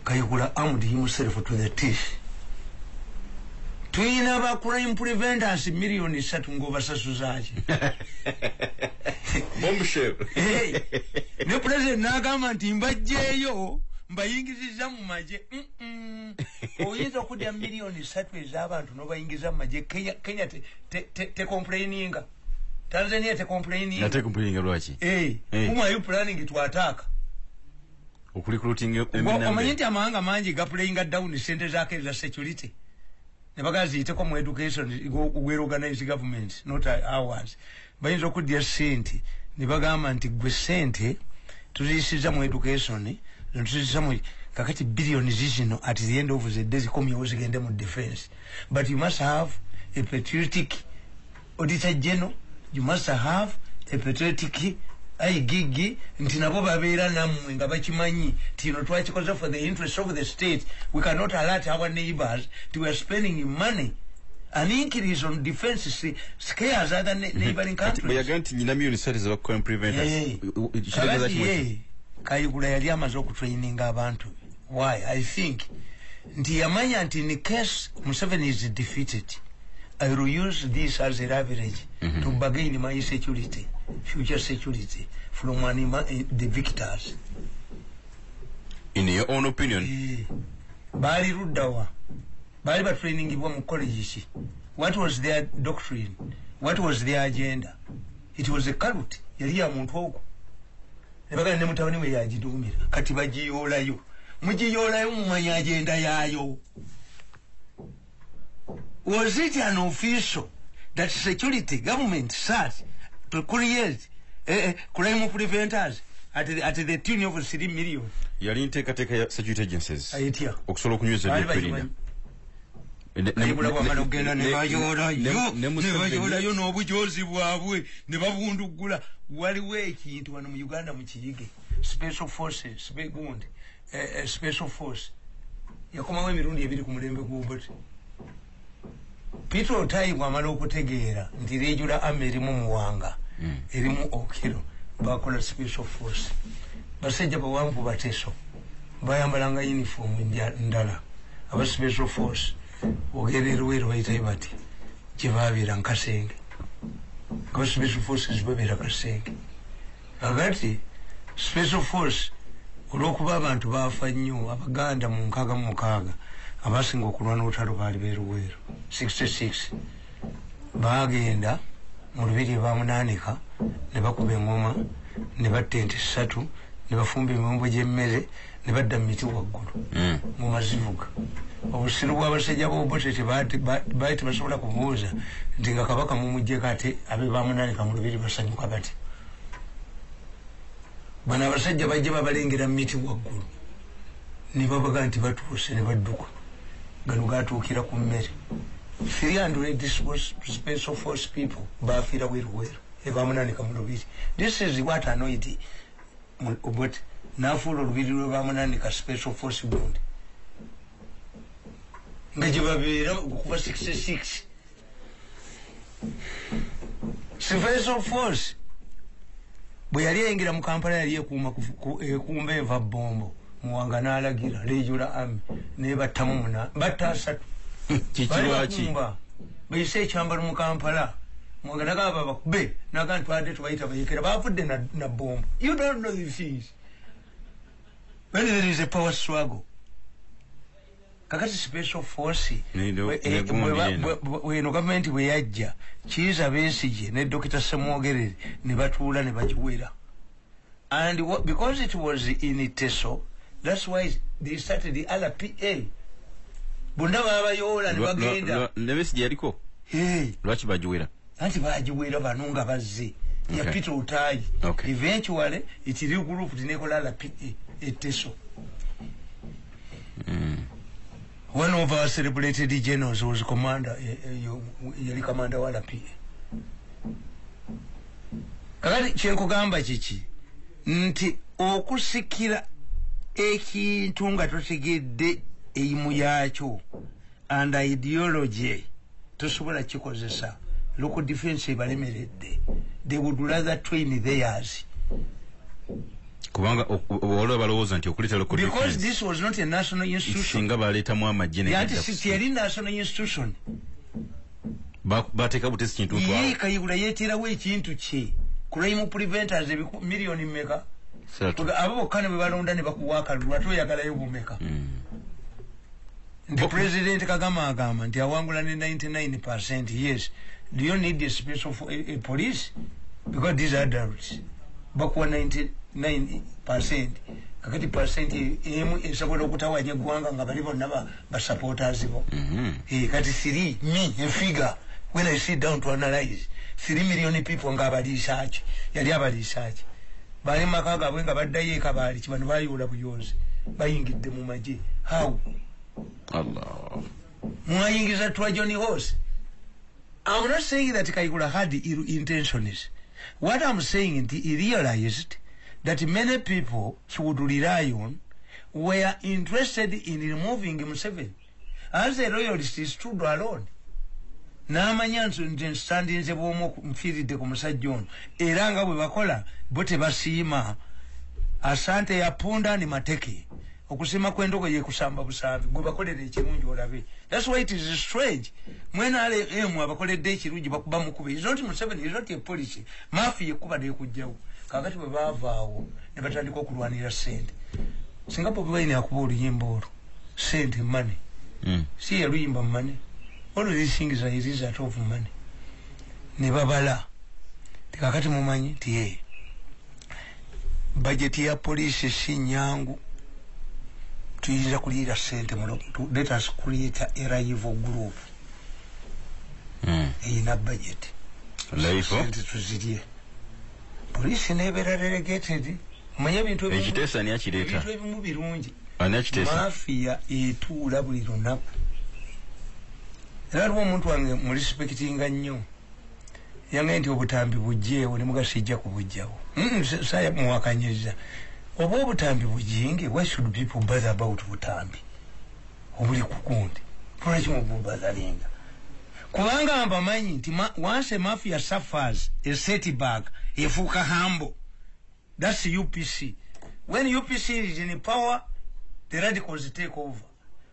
Kayihura armed himself to the teeth. Tuyina ba crime preventers million 3 ng'obasasuzaaki. Bombshell. Ne president n'agamba nti mbajjeeyo mbayingizizza mu magye. Oyinza okudya million 3 ez'abantu n'obayingiza mu magye. Kenya te complaininga. Tanzania te complaining. Nate complaining lwaki? Whom are you planning to attack? Okurecruiting Omanyinti amahanga mangi ga playing down sente zake za security. Nebagazi iteko mu education we organize government not ours. Bayinza okudya sente nebagamba nti gwe sente tuzisiza mu education tuzisiza mu kakati billions zino at the end of the day zikomyewo zigende mu defense. But you must have a patriotic auditor general, you must have a patriotic gigi nti nabo babeera namwe nga bakimanyi tino twakikoze for the interest of the state. We cannot alert our neighbors to are spending money. An increase on defense scares other neighboring countries. But you're going to million studies of crime preventers. Kayigula yali amaze okutraining abantu. Why? I think nti yamanya nti in case Museveni is defeated, I will use this as a leverage to bargain my security, future security from the victors. In your own opinion? Bali Rudawa. Bali ba training ibwa mu college. What was their doctrine? What was their agenda? It was a cult. Yali ya muntu oku. Nebaga ne mutawani we yajidumira. Kati bajiyoolayo. Mujiyoolayo mu manya agenda yayo. Was it an official that security government sat to create crime preventers at the tune of 3 million? Yali nteekateeka ya security agencies. Ayitia. Okusobola okunyweza ebyokwerinda. Nebayoolayo n'obujozi bwabwe ne babundugula. Waliwo ekintu wano mu Uganda mu Kiyige. Special forces, begundi. Special force. Yakomawo emirundi ebiri ku mulembe gw'Obote. Peter Otayi bw'amala okutegeera nti regional army erimu Muwanga, erimu Okiro, bakola special force. Basajja bawanvu bateso. Bayambalanga uniform ndala. Aba special force. Ogere Luweero bayitayo bati. Gye baabeera Nkasenge. Aba special forces babeera Kasenge. Agati special force olw'okuba abantu baafa nnyo Abaganda mu 66 abasinga okulwana olutalo baali beeruweero 66 baagenda mu lubiri bamunaanika ne bakuba engoma ne batta ente 3 ne bafumba emimbo gy'emmere ne badda mu miti waggulu mu mazivuga. Obusiru bw'abasajja b'Obote baali tebasobola kubuuza nti nga Kabaka mumuggyeko ate abe bamunaanika mu lubiri basanyuka bati. Bano abasajja bajja babalengera mu miti waggulu ne babaga nti batuuse ne badduka. Gano gatuukira ku mmere. 300 special force people baafiira weeruweero ebamunaanika mu lubiri. This is what annoyed Obote. N'afuula olubiri lwe bamunaanika special force ground. Nga gye babeera okuva 66. Special force bwe yali ayingira mu Kampala yali ekuumba enva bombo. Muwanga n'alagira regional army ne battamu batta 3. Kikirwaki? Bayise ekyambalo mu Kampala. Muwanga n'agamba bakube n'agamba twadde tubayita bayekera baavudde na bombo. You don't know these things. When there is a power struggle. Kakati special force weno government bwe yajja Kiiza Besigye ne Dr. Ssemwogerere ne batuula ne bagiwera. And because it was in Teso, that's why they started the LPA. Bunda babayoola ne bagenda. Ne Besigye yaliko? Lwaki bagiwera? Anti bagiwera bano nga bazze. Ya Peter Otayi. Eventually it regrouped nekola LPA Teso. One of our celebrated generals was commander, yali commander wa LPA. Kakati kyenkugamba kiki nti okusikira ekintu nga totegedde eimu yaakyo and ideology tosobola kikozesa. Local defense ebalemeredde. They would rather train theirs. Kubanga wala balowooza nti okuleta local defense. Because this was not a national institution. Singa baleetamu amagye ne gadda. Yanti yali national institution. Bateeka butesi kintu ntwala. Ye Kayihura yeeterawo ekintu kye. Crime preventers million meka. Abo bokka ne bwe balonda ne bakuwa akalulu ate oyagalayo bumeka. The president Kagame agamba nti awangula ne 99%. Yes. Do you need a special police? Because these are adults. Bakuwa 99%. kakati percent emu esobola okutawanya eggwanga nga bali bonna ba supporters bo. Kati 3 me a figure when I sit down to analyze 3 million people nga abali research yali abali research bali makaga bwe nga baddayo ekabali kibano bayula buyozi bayingidde mu maji. How? Allah mwayingiza twa Johnny Horse. I'm not saying that Kaigula had intentions. What I'm saying is he realized that many people he would rely on were interested in removing Museveni. As a royalist, he stood alone. Namanyanso nje standing ze bomo mfiride ku musajja ono era nga bwe bakola bote basiima asante ya punda ni mateke okusima kwendoko ye kusamba busavi gwe bakolera ekirungi olabe. That's why it is strange mwena ale emu abakoledde ekirungi bakuba mukube. Is not Museveni, is not a policy. Mafia yekuba ne kujjawo kakati bwe baavaawo ne batandika okulwanira sente. Singapore bwe ine akuba oluyimba olwo sente money. Si yaluyimba money. All of these things are a result of money. Ne babala kakati mumanyi tiye budget ya police si nyangu tuyinza kulira sente mulo. Let us create a rival group in a budget sente tuzirie police nebeera relegated manya bintu ekitesa ni akireta bintu ebimu birungi ani akitesa mafia etuula buli lunaku era aliwo omuntu wange mu respectinga nnyo yange nti obutambi bujjeewo ne mugasijja kubujjawo saya muwakanyiriza oba obutambi bujinge. Why should people bother about butambi obuli kukundi lwaki mububazalinga kubanga mbamanyi nti once a mafia suffers a setback efuuka humble. That's UPC. When UPC is in power the radicals take over.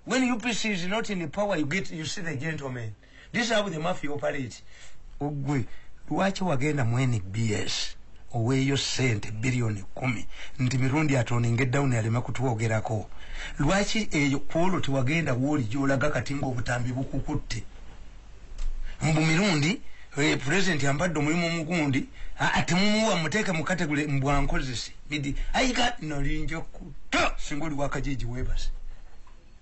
When UPC is not in power you see the gentlemen. This is how the mafia operates. Ogwe lwaki wagenda mwene BS oweeyo sente bilioni 10 nti mirundi atoninge down alema kutuwogerako. Lwaki eyo kwolo tiwagenda woli gyolaga kati ng'obutambi bukukutte mbu mirundi president ambadde omulimu omugundi ate mumuwa muteeke mu category mbwankozesi bidi ayiga nolinjo kuto singoli wakajiji webase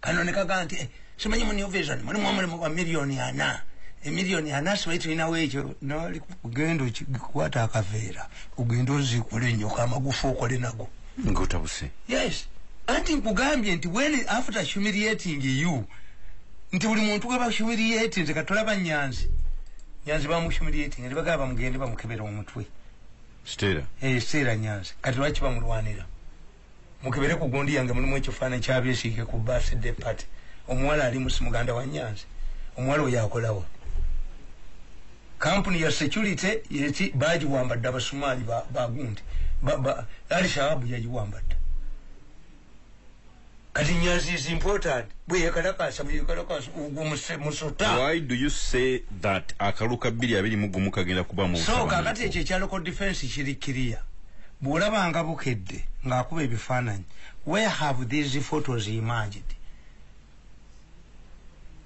kanoneka ganti simanyi mu New Vision mulimu omulimu wa milioni 4 emilioni 4 siwaitu inawe ekyo noli kugendo kikwata akaveera ugendo zikule nyoka amagufu okole nago ngotabuse. Yes, anti nkugambye nti when after humiliating you nti buli muntu gaba humiliate nze katolaba nyanzi bamu humiliating ndi bagaba mugende bamukebera omutwe Stera nyanzi kati lwaki bamulwanira mukebere ku gondi yange mulimu ekifaananyi kyabyesiike ku birthday party omuwala ali musi muganda wa nyanzi omuwala oyo akolawo company ya security yeti bagiwambadde abasumali bagundi ali shababu yagiwambadde kati nyanzi is important bwe yakalakasa musota. Why do you say that akaluka 221 kagenda kuba mu so kakati ekyo ekya local defense kirikiria bwolabanga bukedde ng'akuba ebifaananyi where have these photos emerged?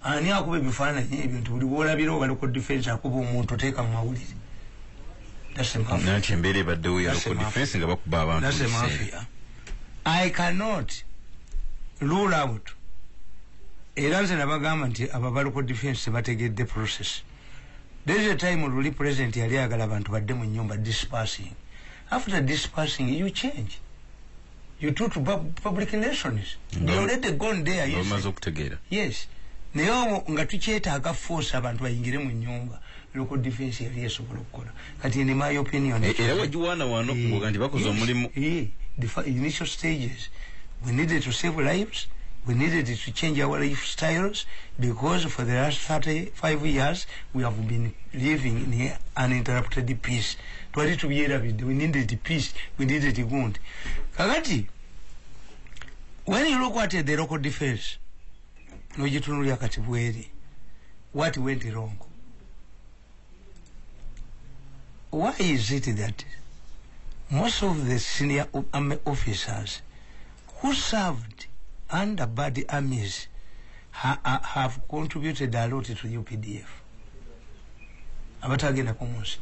Ani akuba ebifaananyi ebintu buli bwolabira oba local defense akuba omuntu oteeka mu mawulire. Nanti embeera ebaddewo ya local defense nga bakuba abantu. I cannot rule out era nze nabagamba nti aba local defense bategedde process. There is a time Luli president yali agala abantu badde mu nnyumba dispersing. After dispersing you change. You do to public relations. They already gone there. Yes. Naye nga tukyetaaga force abantu bayingire mu nnyumba local defense yali esobola okukola. Kati in my opinion era wajiwana wano ngoga nti bakoze omulimu. The initial stages we needed to save lives. We needed to change our lifestyles because for the last 35 years we have been living in uninterrupted peace. We needed peace. We needed good. Kakati, when you look at the local defense, what went wrong? Why is it that most of the senior army officers who served under bad armies have contributed a lot to UPDF? Abatagenda kumunsi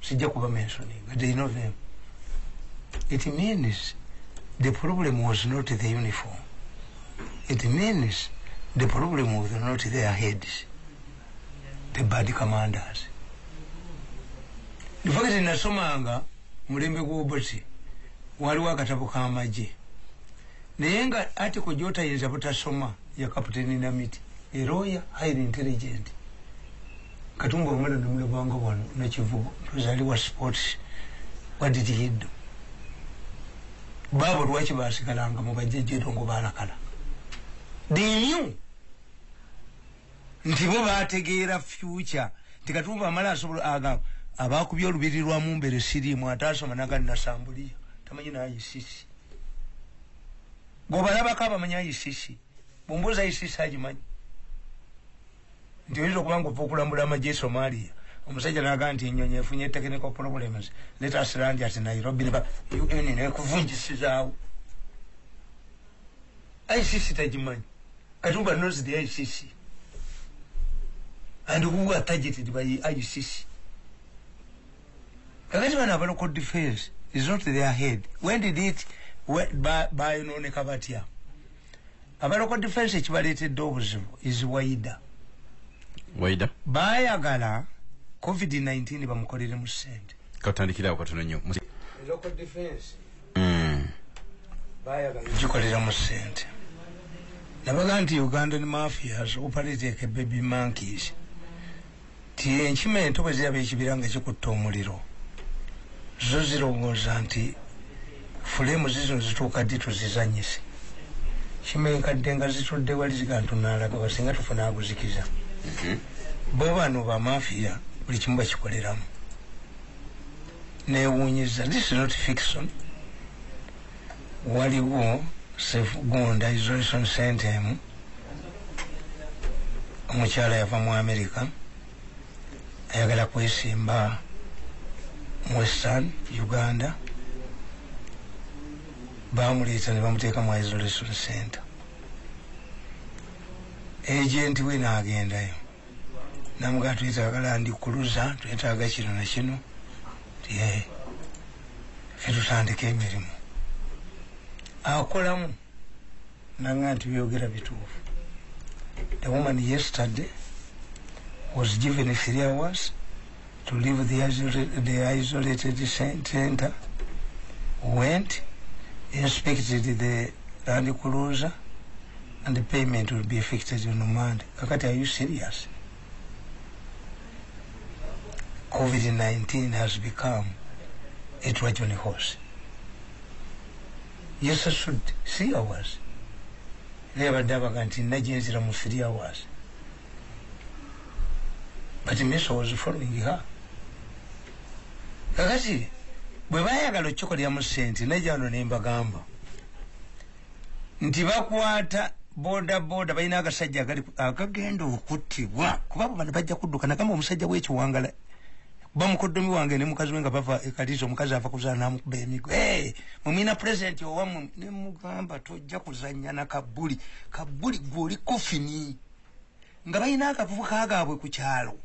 sijja kuba mentioning, but they know them. It means the problem was not the uniform. It means the problem was not their heads, the bad commanders. The fact is, nasomanga mulembe gw'oboti waliwo akatabo k'amagye naye nga article gy'otayinza butasoma ya Captain Namiti, a lawyer, highly intelligent. Katumba omwana nomulabanga wano nekivugo tuzaliwa sports. What did he do? Babo lwaki basigalanga mu bajjajjeero ngo baalakala? They knew nti bo baategeera future nti Katumba amala asobola agamba abaakubye olubiri lwamu mbere siriimu ataasoma nagali nasambuliya tamanyi n'ayisisi bw'obalabako abamanyi ayisisi bw'ombuuza ayisisi agimanyi nti oyinza okuba nga ova okulambula amagye Somalia omusajja n'agamba nti ennyonyi efunye technical problems let us land at Nairobi UN nekuvunjisizaawo ICC tagimanyi. Katumba knows the ICC and who are targeted by ICC. Kakati bano local defense is not their head. When did it by none kabatia? Local defense ekibaleetedde obuzibu is Waida. Bayagala COVID-19 bamukolere mu ssente. Katandikirawo katono nnyo. Local defense bayagala gikolera mu ssente. Nabaga nti Ugandan mafias operate like baby monkeys. Ti enkimento bwe ziraba ekibira nga kikutta omuliro. Zo zirowooza nti fulemu zizo zituuka ddi tuzizanyise. Kimenkadde nga zitudde wali zigantunaalaga basinga tufuna aguzikiza. Bo bano ba mafia buli kimu bakikoleramu. Neewuunyiza. This is not fiction. Waliwo Sefugunda Isolation Center omukyala yava mu America ayagala kwesimba Western Uganda bamuleeta ne bamuteeka mu Isolation Center. Agent we n'agendayo namugaa twetaaga ndi kuluza twetaaga kino na kino ffe tutandika emirimu akolamu nanga nti byogera bituufu. The woman yesterday was given 3 hours to leave the isolated center, went, inspected the land cruiser, and the payment will be effected on Monday. Kakati, are you serious? COVID-19 has become a Trojan horse. Yes, I should 3 hours. Never dabaganti najenzira mu 3 hours. But Mesa was following her. Kakati, bwe bayagala okukikola mu ssente najjano ne mbagamba nti bakwata boda balina agasajja akagenda okuttibwa kuba bano bajja kudduka nagamba omusajja w'ekiwangala bamukoddomi wange ne mukazi we nga bava ekalizo omukazi ava kuzaala n'amukuba emigo mumina pulezidenti owammwe ne mugamba tojja kuzannya na kabuli gw'oli kofini nga balina akavubuka gaabwe ku kyalo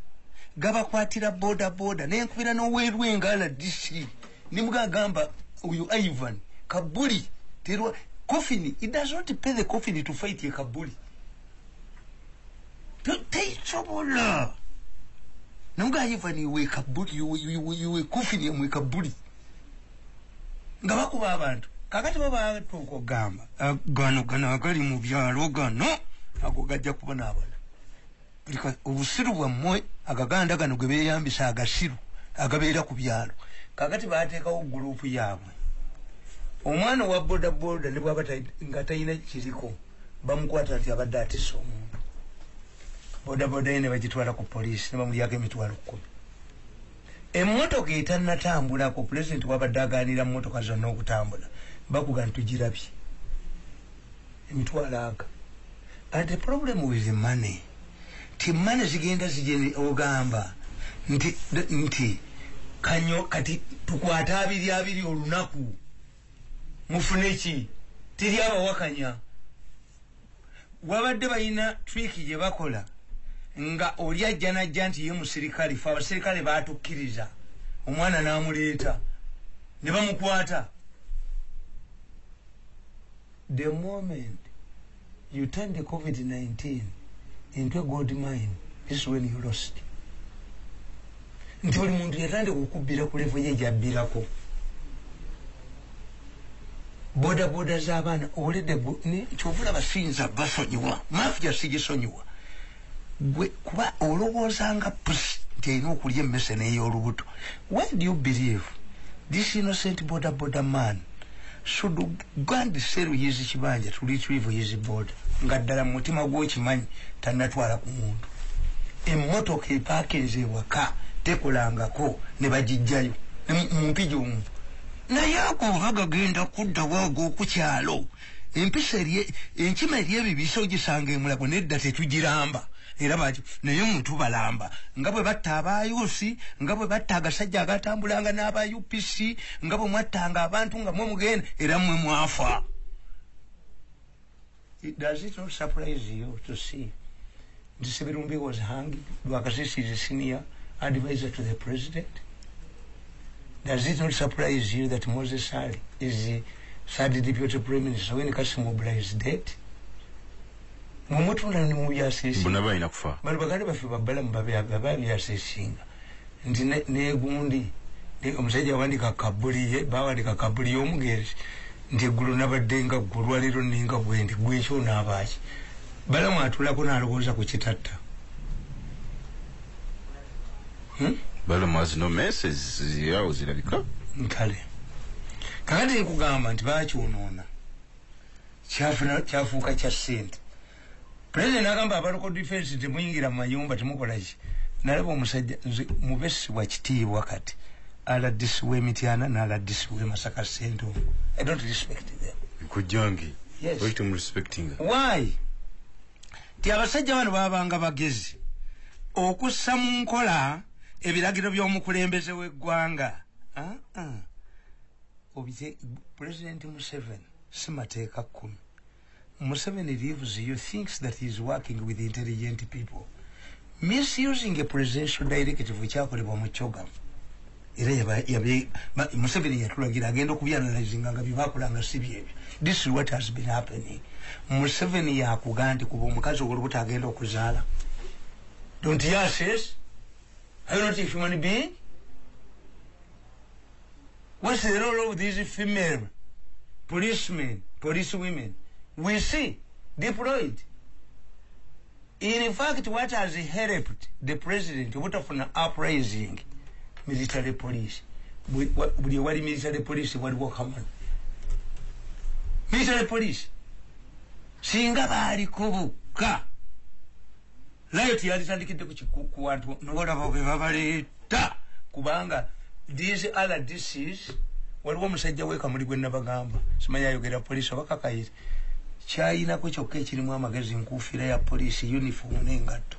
gabakwatira boda nenkubira n'oweerwe nga RDC ne mugagamba oyo Ivan kabuli terwa coffin. It does not pay the coffin to fight a kabuli. Take trouble. Nunga Ivan you wake kabuli you coffin and wake kabuli. Gabaku abantu. Kakati baba toko gamba. Gano agali mu byalo gano agogajja kubona abana. Because obusiru bwammwe agaganda gano gwe beeyambisa agasiru agabeera ku byalo. Kakati baateekawo gurupu yaabwe. Omwana wa boda ne bwaba nga talina kiriko bamukwata nti abadde atisa omuntu. Boda ne bagitwala ku poliisi ne bamulyako emitwalo 10. Emmotoka etannatambulako pulezidenti wabadde agaanira mu mmotoka zonna okutambula bakuga ntugirabye emitwalo aga. And the problem with money ti money zigenda zijeni ogamba nti kanyo kati tukwata abiri olunaku mufune ki tiri abawakanya wabadde balina trick gye bakola nga oli ajja najja nti ye musirikale fe abasirikale baatukkiriza omwana n'amuleeta ne bamukwata the moment you turn the COVID-19 into a gold mine, this is when you lost. Nti buli muntu yatandika okukubira ku level ye gy'abbirako. Boda z'abaana olede kyovula basinza basonyiwa mafia sigisonyiwa gwe kuba olowoozanga pusi nti erina okulya emmese n'ey'olubuto. Why do you believe this innocent boda man should go and sell his kibanja to retrieve his boda nga ddala mu mutima gw'okimanyi tannatwala ku muntu emmotoka epaakinze ewaka tekolangako ne bagijjayo mu mpigi omu naye akovaga genda kudda waago okukyalo empisa enkima ery'ebibisa ogisanga emulago nedda tetugiramba era baki naye muntu balamba nga bwe batta abayusi nga bwe batta agasajja agatambulanga n'aba UPC nga bwe mwattanga abantu nga mwe mugenda era mwe mwafa. Does it not surprise you to see Sebirumbi was hanged? Lwakasisi is a senior advisor to the president. Does it not surprise you that Moses Sali is the third deputy prime minister when Kassim Obla is dead? Mumutunda ni mubyasisi. Bunaba ina kufa. Bali baganda bafe babala mbabe byasisinga. Nti ne gundi omusajja awandika kabuli bawandika kabuli omugezi nti eggulu nabaddenga gulwaliro ninga bwendi gwekyo n'abaaki bala mwatulako n'alowooza ku kitatta. Bala mazino messes yawo zirabika nkale kakati nkugamba nti bakyonoona kyafuuka kya ssente. President agamba abaloko defense temuyingira mu mayumba temukola ki. Nalaba omusajja mubesi wa kitiibwa kati RDC w'Emityana n'RDC w'Masaka Centre. I don't respect them. Kujangi. Yes. Why am respecting her? Why? Ti abasajja bano babanga bagezi okussa mu nkola ebiragiro by'omukulembeze w'eggwanga. Obite President Museveni simateeka 10. Museveni leaves you thinks that he is working with intelligent people. Misusing a presidential directive kyakolebwa mu Kyoga. Era Museveni yatulagira agenda okubyanalizinga nga byebakolanga si byebyo. This is what has been happening. Museveni yakuga nti kuba omukazi ow'olubuto agenda okuzaala. Don't you assess? Are you not a human being? What's the role of these female policemen, policewomen? We see deployed. In fact, what has helped the president what of an uprising military police? What military police waliwo kamana? Military police. Singa bali kubuka. Riot yalitandikidde ku bantu n'olaba bwe babaleta kubanga these other DCs waliwo omusajja w'ekamuli gwe nabagamba simanyi ayogera poliisi abakakayire kyayinako kyokka ekirimu amagezi nkuufira ya poliisi uniform n'engatto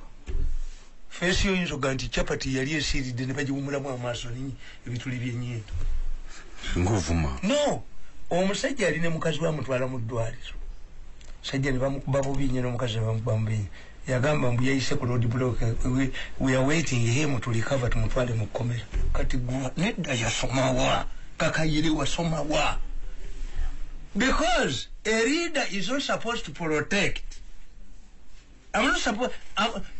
feesi yoyinza oga nti capati yali esiiridde ne bagiwumulamu amaaso ninyi ebituli by'ennyindo ng'ovuma no omusajja yali ne mukazi we amutwala mu ddwaliro sajja ne bamukuba bubi nnyo n'omukazi ne bamukuba bubi nnyo yagamba mbu yayise ku road block we are waiting him to recover tumutwale mu kkomera kati gwa nedda yasomawa kakayiri wasomawa because a leader is not supposed to protect. I'm not supposed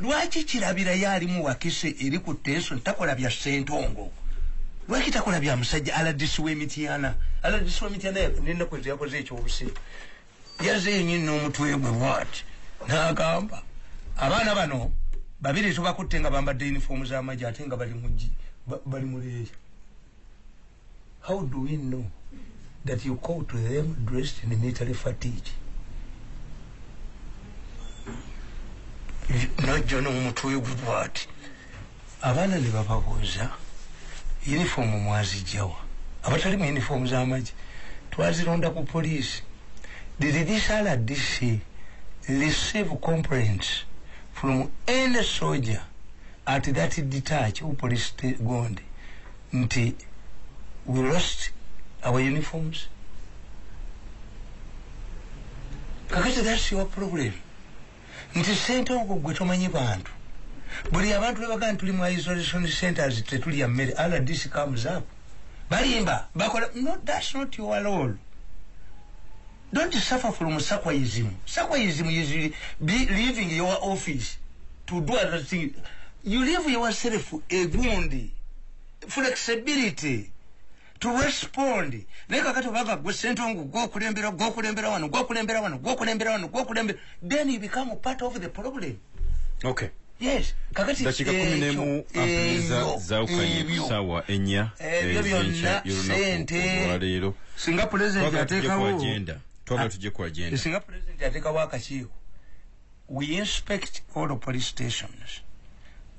lwaki kirabira yali mu wakise eri ku tension takola bya sentongo lwaki takola bya musajja RDC w'Emityana nenda kwezi yakoze ekyobusi yaze nyinno omutwe gwe what n'agamba abaana bano babiri tubakutte nga bambadde uniform z'amagye ate nga bali muleeya. How do we know that you call to them dressed in military fatigue? Najja n'omutwe gwe bw'ati abaana ne bababuuza uniform mwazijjawa abatali mu uniform z'amagye twazironda ku poliisi. Did this RDC receive complaints from any soldier at that detach or police gonde nti we lost our uniforms? Kakati that's your problem. Nti sentongo gwe tomanyi bantu buli abantu bebaga ntuli mu isolation centers tetuli ya mmere RDC comes up balimba bakola no, that's not your role. Don't suffer from Sakwaism. Sakwaism is leaving your office to do other things. You leave yourself a wound, flexibility to respond. Then you become part of the problem. Okay. Yes. Dakika 10 ampeza zaukanye kusawa enya sente Singa president atekawo agenda. Twaba tuje ku agenda. Singa president atekawo akakiiko. We inspect all the police stations.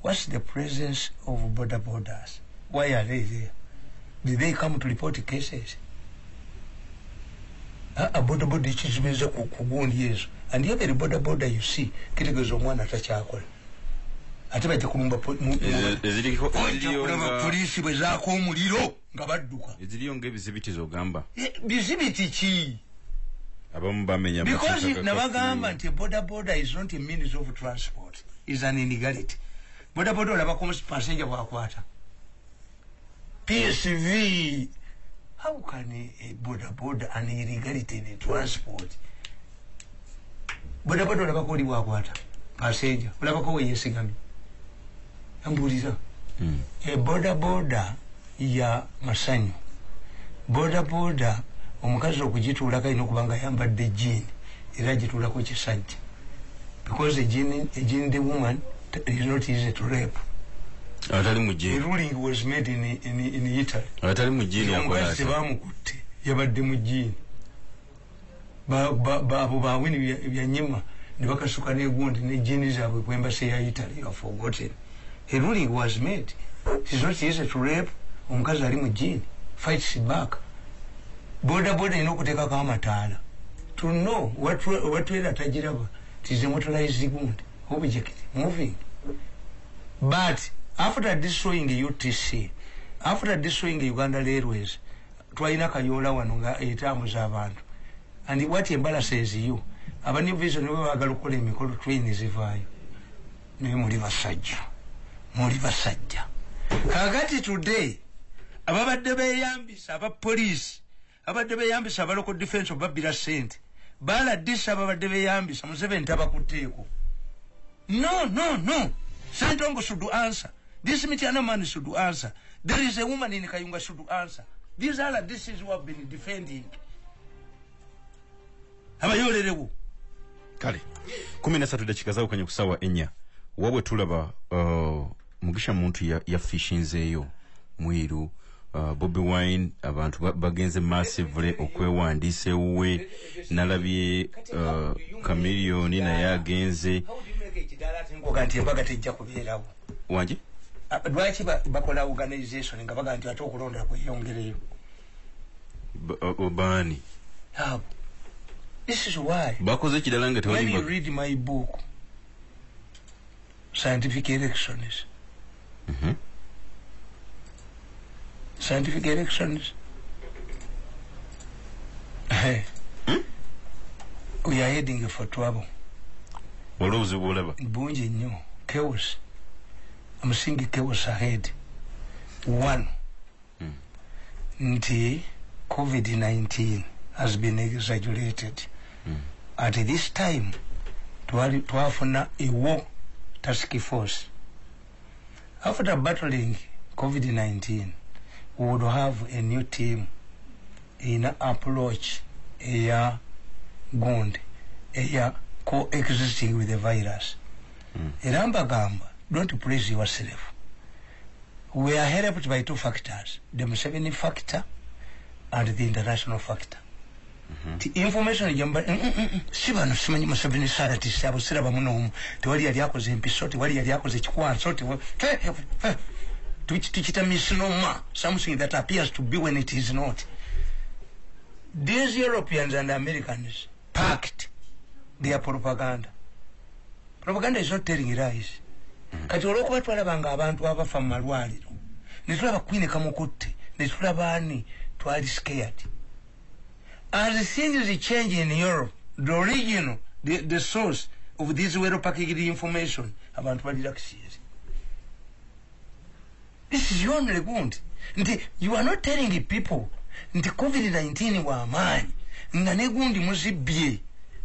What's the presence of borders? Why are they there? Did they come to report cases? Border ichizimeza kugundi yesu. And every border you see, kitegezo omwana atachakola. Atabaje kulumba polisi bwezako omuliro nga badduka. Eziliyo ngebizibiti zogamba. Bizibiti ki? Abamu bamenya because nabagamba nti border is not a means of transport. Is an illegality. Border olaba ko passenger bwakwata. PSV. How can a border an illegality in transport? Border olaba ko bwakwata. Passenger. Olaba ko yesigami. Ambulira. A border ya masanyu. Border omukazi okugituula kayina okubanga yambadde jean era gituulako kisajja because a jean the woman is not easy to rape. Atali mu jean. The ruling was made in Italy. Atali mu jean yakola ati. Bamukutte yabadde mu jean. Abo bawini byanyima ne bakasuka n'egundi ne jean zaabwe ku embassy ya Italy. You have forgotten. A ruling was made. It is not easy to rape. Omukazi ali mu jean fights back. Border inokuteka kama matala. To know what weather tajiraba. It is a motorized wound. Object moving. But after destroying the UTC, after destroying the Uganda Railways, twaina kayola wanonga etamu z'abantu. And what embarrasses you, abani vision we bagala okukola emikolo train zivaayo. Naye muli basajja. Kakati today, ababadde beeyambisa aba police abadde beyambisa abaloko defense obabbira sente baladisa abadde beyambisa Museveni tabakuteeko. No. Santongo should answer. This Mityana man should answer. There is a woman in Kayunga should answer. These are the issues who have been defending. Abayolerewo. Kale. 13 dakika zaukanye kusawa enya. Wabwe tulaba mugisha muntu ya fishinzeeyo mwiru Bobby Wine abantu bagenze massively okwewandiise uwe nalabye Chameleon na yagenze ngokanti mpaka tejja kubeerawo wanje lwaki bakola organization nga baga nti atokulonda kweyongereyo obani this is why bakoze kidala nga tewali when you read my book Scientific Elections Scientific elections. We are heading for trouble. Bunji nyo. Chaos. I'm seeing chaos ahead. One. Nti COVID-19 has been exaggerated. At this time, twafuna a war task force. After battling COVID-19, we would have a new team in approach coexisting with the virus. Iramba Gamba, don't praise yourself. We are helped by two factors, the Museveni factor and the international factor. The information jamba sibano simanyi Museveni sarati sabo siraba muno tewali yali yakoze empisoti wali yali yakoze kikwanso Tuchita misnomer, something that appears to be when it is not. These Europeans and Americans packed their propaganda. Propaganda is not telling lies. Kati olwokuba twalabanga abantu abafa mu malwaliro ne tulaba Queen Kamukutte ne tulaba ani twali scared. As things change in Europe, the original, the source of this well-packaged information abantu bali relaxed. This is your only wound. You are not telling the people the COVID-19 wa amani. nga negundi muzibye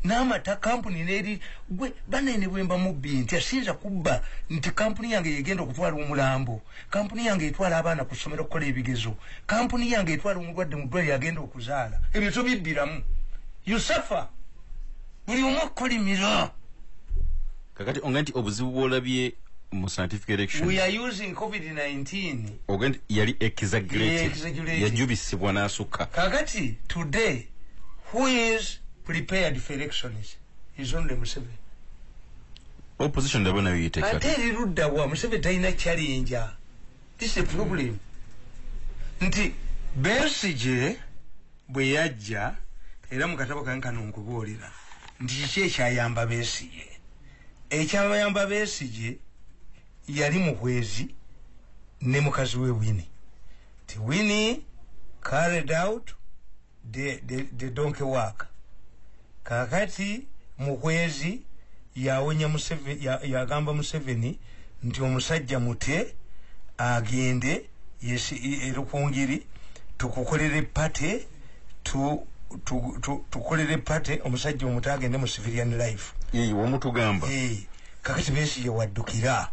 n'amata kampuni neri gwe banene bwemba mubbi nti asinza kubba nti kampuni yange yegenda okutwala omulambo, kampuni yange etwala abaana ku ssomero okukola ebigezo, kampuni yange etwala omulwadde mu ddwaliro yagenda okuzaala. Ebyo tobibbiramu, you suffer. Buli omu akkolimira. Kakati onga nti obuzibu bw'olabye mu scientific election, we are using COVID-19 onga nti yali exaggerated, yajubisibwa n'asukka. Kakati today who is prepared for elections is only Museveni. Opposition ndabona yiteka. Ate erudda wa Museveni talina challenge. This is a problem. Nti Besigye bwe yajja era mu katabo kankano nkubuulira nti kiki ekyayamba Besigye. Ekyabayamba Besigye yali muhwezi ne mukazi we Winnie. Ti Winnie carried out the donkey work. Kakati muhwezi yawonya Museveni, yagamba Museveni nti omusajja mute agende erukungiri tukukolere pate tukolere pate omusajja omute agende mu civilian life. Womutugamba. Kakati Besigye waddukira.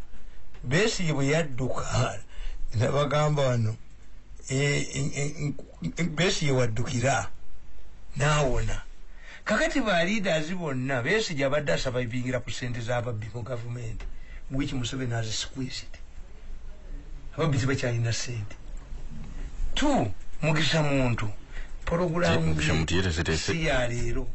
Besigye bwe yadduka nabagamba wano Besigye waddukira naawona. Kakati ba leaders bonna Besigye abadde asurvivingira ku ssente z'ababbi mu government which Museveni has squeezed. Ababbi tebakyalina ssente. Tu Mugisa Muntu programu si ya leero.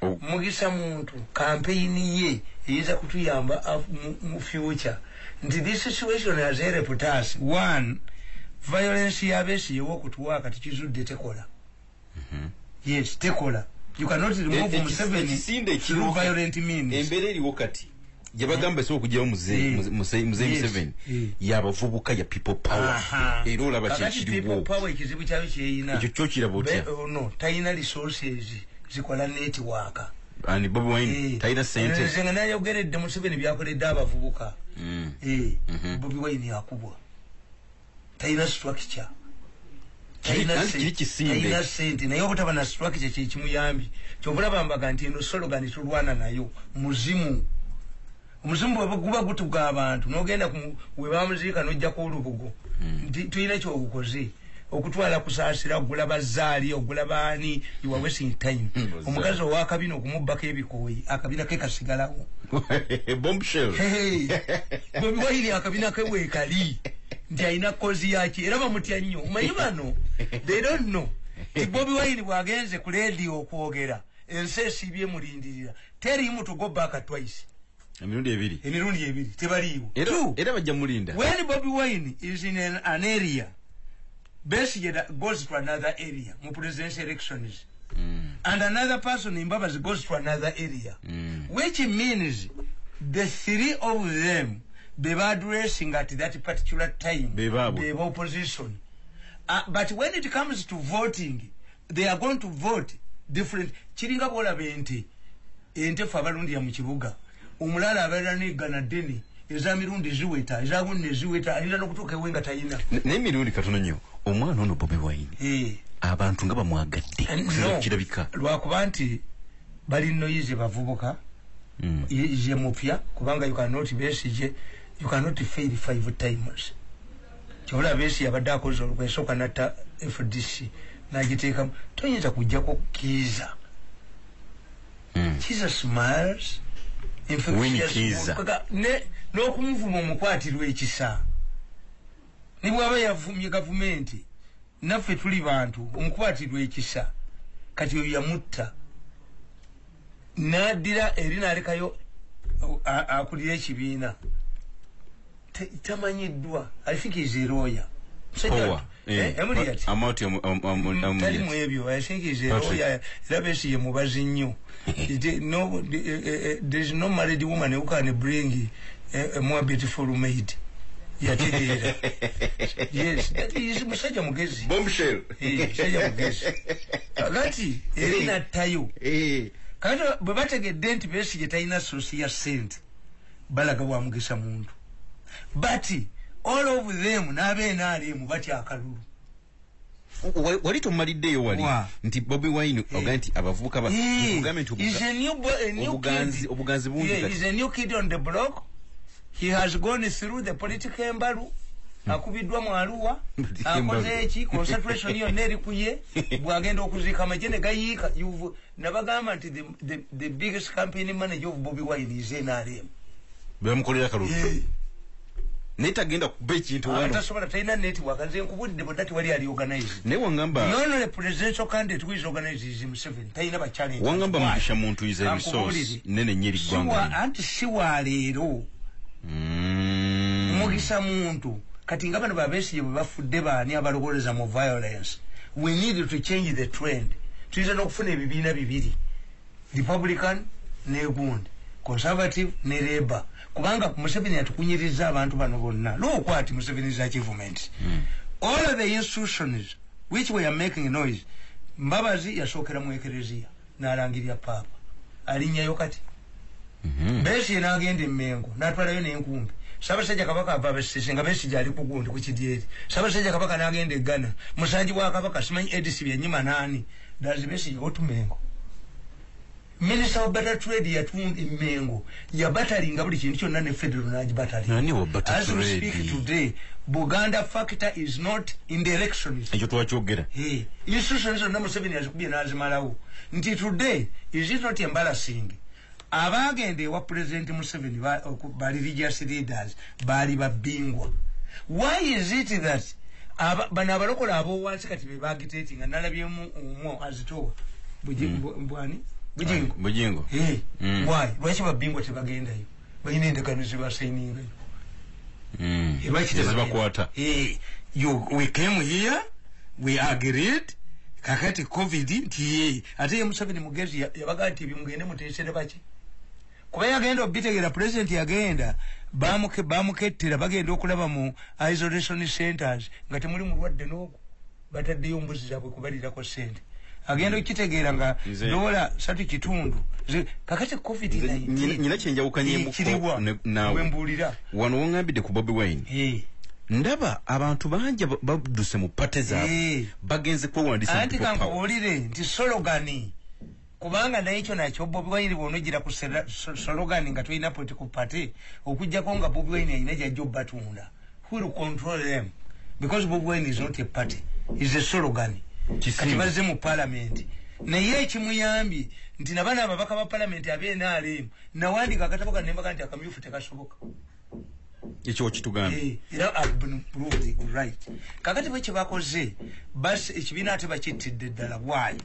Mugisa Muntu kampeyini ye eyinza kutuyamba mu future. Nti this situation has helped us. One, violence ya Besigye w'okutuwaka tikizudde tekola. Yes, tekola. You cannot remove Museveni through violent means. Embere eriwo kati yabagamba so okujjawo Museveni yabavubuka ya people power. Era olaba kyekiriwo. People power ekizibu kyayo kyeyina. Ekyo kyokiraba otya? No, tayina resources zikola network. Ani Bobi Wine tayina sente. Nzenga nayogeredde Museveni byakoledde abavubuka. Bobi Wine yakubwa. Tayina structure. Tayina sente naye obutaba na structure kyekimuyambi. Kyobulaba mbaga nti eno slogan tulwana nayo muzimu. Omuzimu bwe guba gutuga abantu n'ogenda we bamuziika n'ojja ku olubugo. Tuyina ky'obukoze okutwala kusaasira ogula bazaali ogula baani you are wasting time. Omukazi ow'akabina okumubbako ebikooyi akabina ke kasigalawo. Bombshell. Bobi Wine akabina ke weekali nti alina kozi yaki era bamutya nnyo. Omanyi bano they don't know. Bobi Wine bw'agenze ku leediyo okwogera ensi esiibye mulindirira. Tell him to go back twice. Emirundi ebiri tebaliiwo. Era bajja mulinda. When Bobi Wine is in an area, Besigye goes to another area mu presidential elections. And another person in Mbabazi goes to another area. Which means the three of them they were addressing at that particular time. They were opposition. But when it comes to voting, they are going to vote different. Chiringa bola bente. Ente fabalundi ya mchibuga. Umulala abera ne ganadeni. Eza mirundi ziweta. Eza gunne ziweta. Alina nokutoke wenga tayina. Ne mirundi katono nnyo. Omwana ono Bobi Wine. Abantu nga bamwagadde. No. Kirabika. Lwakuba nti bali noyize bavubuka. Ye mupya kubanga you cannot Besigye. You cannot fail 5 times. Chola Besigye abadde akoze olukwesoka nata FDC n'agiteekamu toyinza kujjako Kiza. Kiza smiles. N'okumuvuma omukwatirwa ekisa. Ne bw'aba yavumye gavumenti naffe tuli bantu omukwatirwa ekisa kati oyo yamutta. N'addira eri n'alekayo akulira ekibiina. Tamanyiddwa. I think he's a lawyer. Tali mu ebyo. I think he's a lawyer. Era Besigye mubazi nnyo. There's no married woman who can bring a more beautiful maid. Yategeera. Yes, that is musajja mugezi. Bombshell. Musajja mugezi. Kakati erina tayo. Kakati bwe bategedde nti Besigye talina sosi ya ssente balaga bwa Mugisa Muntu. But all of them n'abeena alimu batya akalulu. wali tomaliddeyo wali nti Bobi Wine oga nti abavubuka ba obuganzi bungi he's a new kid on the block. He has gone through the political embaru. Akubiddwa mu Arua akoze eki concentration yonna eri kuye bwagenda okuzika amajene gayiika nabagamba nti the biggest campaign manager of Bobi Wine is NRM bamukolera kalulu netagenda kuba ekintu wano atasobola talina network nze nkubudde bodati wali ali organize ne wangamba nono le presidential candidate who is organized is Museveni talina ba challenge wangamba mukisha muntu is a resource nene nyeri gwanga anti siwa leero mukisha muntu kati nga bano babesi bafudde baani abalogoleza mu violence. We need to change the trend. Tuiza n'okufuna ebibiina bibiri, Republican ne gundi, Conservative ne Labour. Kubanga Museveni atukunyiriza abantu bano bonna. Lw'okwati Museveni's achievements. All of the institutions which were making noise, Mbabazi yasookera mu ekereziya n'alangirira Papa. Alinnyayo kati. Besi n'agenda e Mengo n'atwalayo n'enkumbi. Sabasajja Kabaka ava besise nga besi jali kugundi ku kidyeri. Sabasajja Kabaka n'agenda e Ghana. Musanji wa Kabaka simanyi edisi byennyima nani. Dazi besi yotu Mengo. Minister of Better Trade yatunga e Mengo. Ya battering buli kintu kyonna ne federal naji battering. Nani wa Better Trade? As we speak today, Buganda factor is not in the elections. Ekyo twakyogera. Institutions na Museveni yazikubye n'azimalawo. Nti today is it not embarrassing? Abagende wa President Museveni bali religious leaders bali babingwa. Why is it that bana abalokola abo wansi kati be bagitating nalabyemu umwo azitowa bujingo why lwaki babingwa tebagendayo balina endagaano zibasaininga lwaki tebakwata we came here we agreed kakati covid nti ate Museveni mugezi yabaga nti bimugende mutesere baki kuba yagenda obitegera president yagenda bamukettera bagenda okulaba mu isolation centers nga temuli mulwadde n'ogwo bataddeyo mbuzi zaabwe kubalirako sente agenda okitegeera nga dola 3.5 kakati covid nyina kyenjawukanyemu nawe mbulira wano wongambidde ku Bobi Wine ndaba abantu bangi badduse mu pate zaabwe bagenze kwewandisa anti kankubulire nti slogani kubanga naikyo nakyo Bobi Wine bonogira ku slogan nga tulina political party okujjako nga Bobi Wine ayina jajjo batunda who will control them because Bobi Wine is not a party is a slogan kati bazze mu parliament naye ekimuyambi nti nabana ababaka ba parliament abenaalemu nawandika akatabo kanembaga nti akamyufu tekasoboka ekyo kitugamba era abunu proved right kakati bwe kibakoze bas ekibiina ate bakittidde ddala bwayo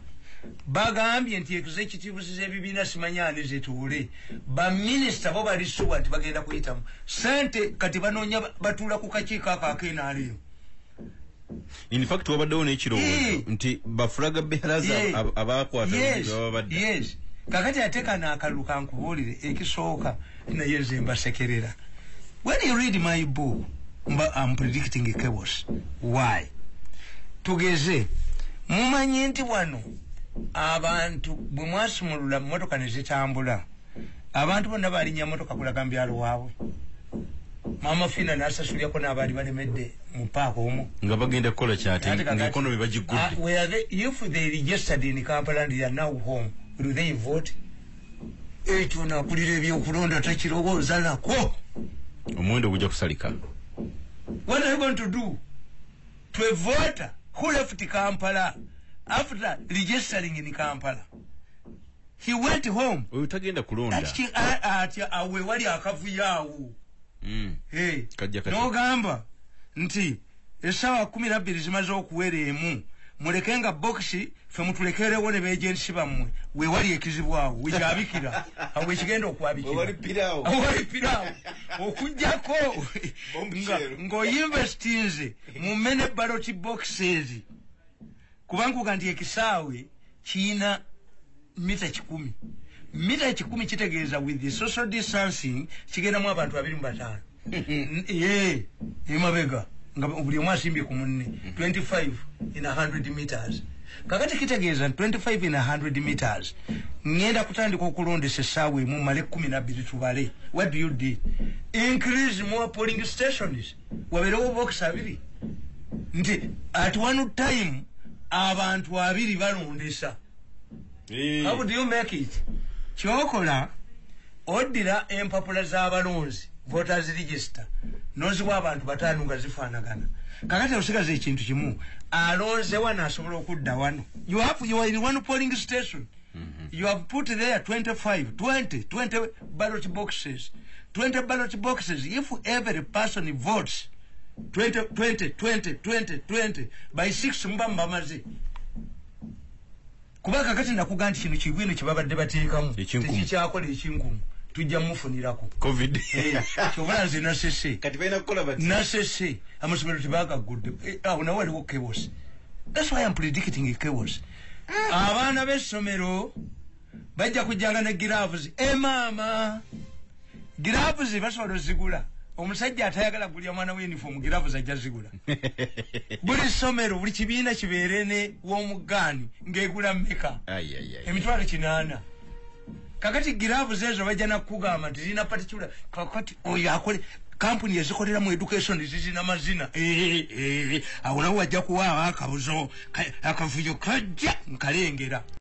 bagambye nti executive z'ebibiina simanyane zetuule ba minister bo bali suwa nti bagenda kuyitamu sente kati banoonya batuula ku kakiiko akakeenaalemu. In fact wabaddewo n'ekirowoozo nti bafulaga beheraza abakwata babadde yes kakati ateeka n'akalulu kankubuulire ekisooka naye nze mbasekerera. When you read my book, I'm predicting chaos. Why? Tugeze mumanyi nti wano abantu bwe mwasumulula mmotoka ne zitambula abantu bonna balinnya mmotoka kulaga mbyalo waabwe. Mama Fina n'asasulyako n'abaali balemedde mu paako omwo nga bagenda kukola kyate ng'ekonomi bagigudde. If they registered in Kampala and they are now home, will they vote? Ekyo nakulira ebyokulonda takirowooza nako. Omuwendo gujja kusalika. What are you going to do to a voter who left Kampala after registering in Kampala? He went home. Oyo tagenda kulonda. Ati awe wali akavuyawo. N'ogamba nti essaawa 12 zimaze okuwera emu mulekenga boxi fe mutulekerewo ne bejensi bammwe we wali ekizibu awo wekyabikira awo ekigenda okwabikira wali piraawo okujjako ng'oyinvestinze mu mene ballot boxes kubanga nti ekisaawe kiyina mita 10 mita 10 kitegeeza with the social distancing kigendamu abantu 25 emabega nga buli omu asimbye ku munne 25 in 100 meters kakati kitegeeza 25 in 100 meters ngenda kutandika okulondesa essaawa emu male 12 tubale. What do you do? Increase more polling stations wabeerewo box abiri nti at one time abantu 2 balondesa. How would you make it? Kyokola oddira empapula z'abalonzi voters register noziwa abantu 5 nga zifaanagana. Kakati osigaza ekintu kimu alonze wano asobola okudda wano. You are in one polling station. You have put there 20 ballot boxes. 20 ballot boxes. If every person votes 20 by 6 mbamba mazi. Kubaka kati nakuga nti kino kibwino kibabadde bateekamu tekikyakola ekinkumu tujja mufunirako covid kyobala nze nasese kati balina kukola bati nasese amasomero tebagagudde awo nawe waliwo chaos. That's why I'm predicting chaos. Abaana b'essomero bajja kujjanga ne gloves maama gloves basobola zigula. Omusajja atayagala gulya mwana we uniform gloves ajja zigula. Buli somero buli kibiina kibeere ne w'omuggaani ng'egula mmeka emitwalo 8. Kakati gloves ezo bajja nakugamba nti zirina particular kakati oyo akole kampuni ezikolera mu education zizina mazina awo nawe wajja kuwa akabuzo akavuyo kajja nkalengera.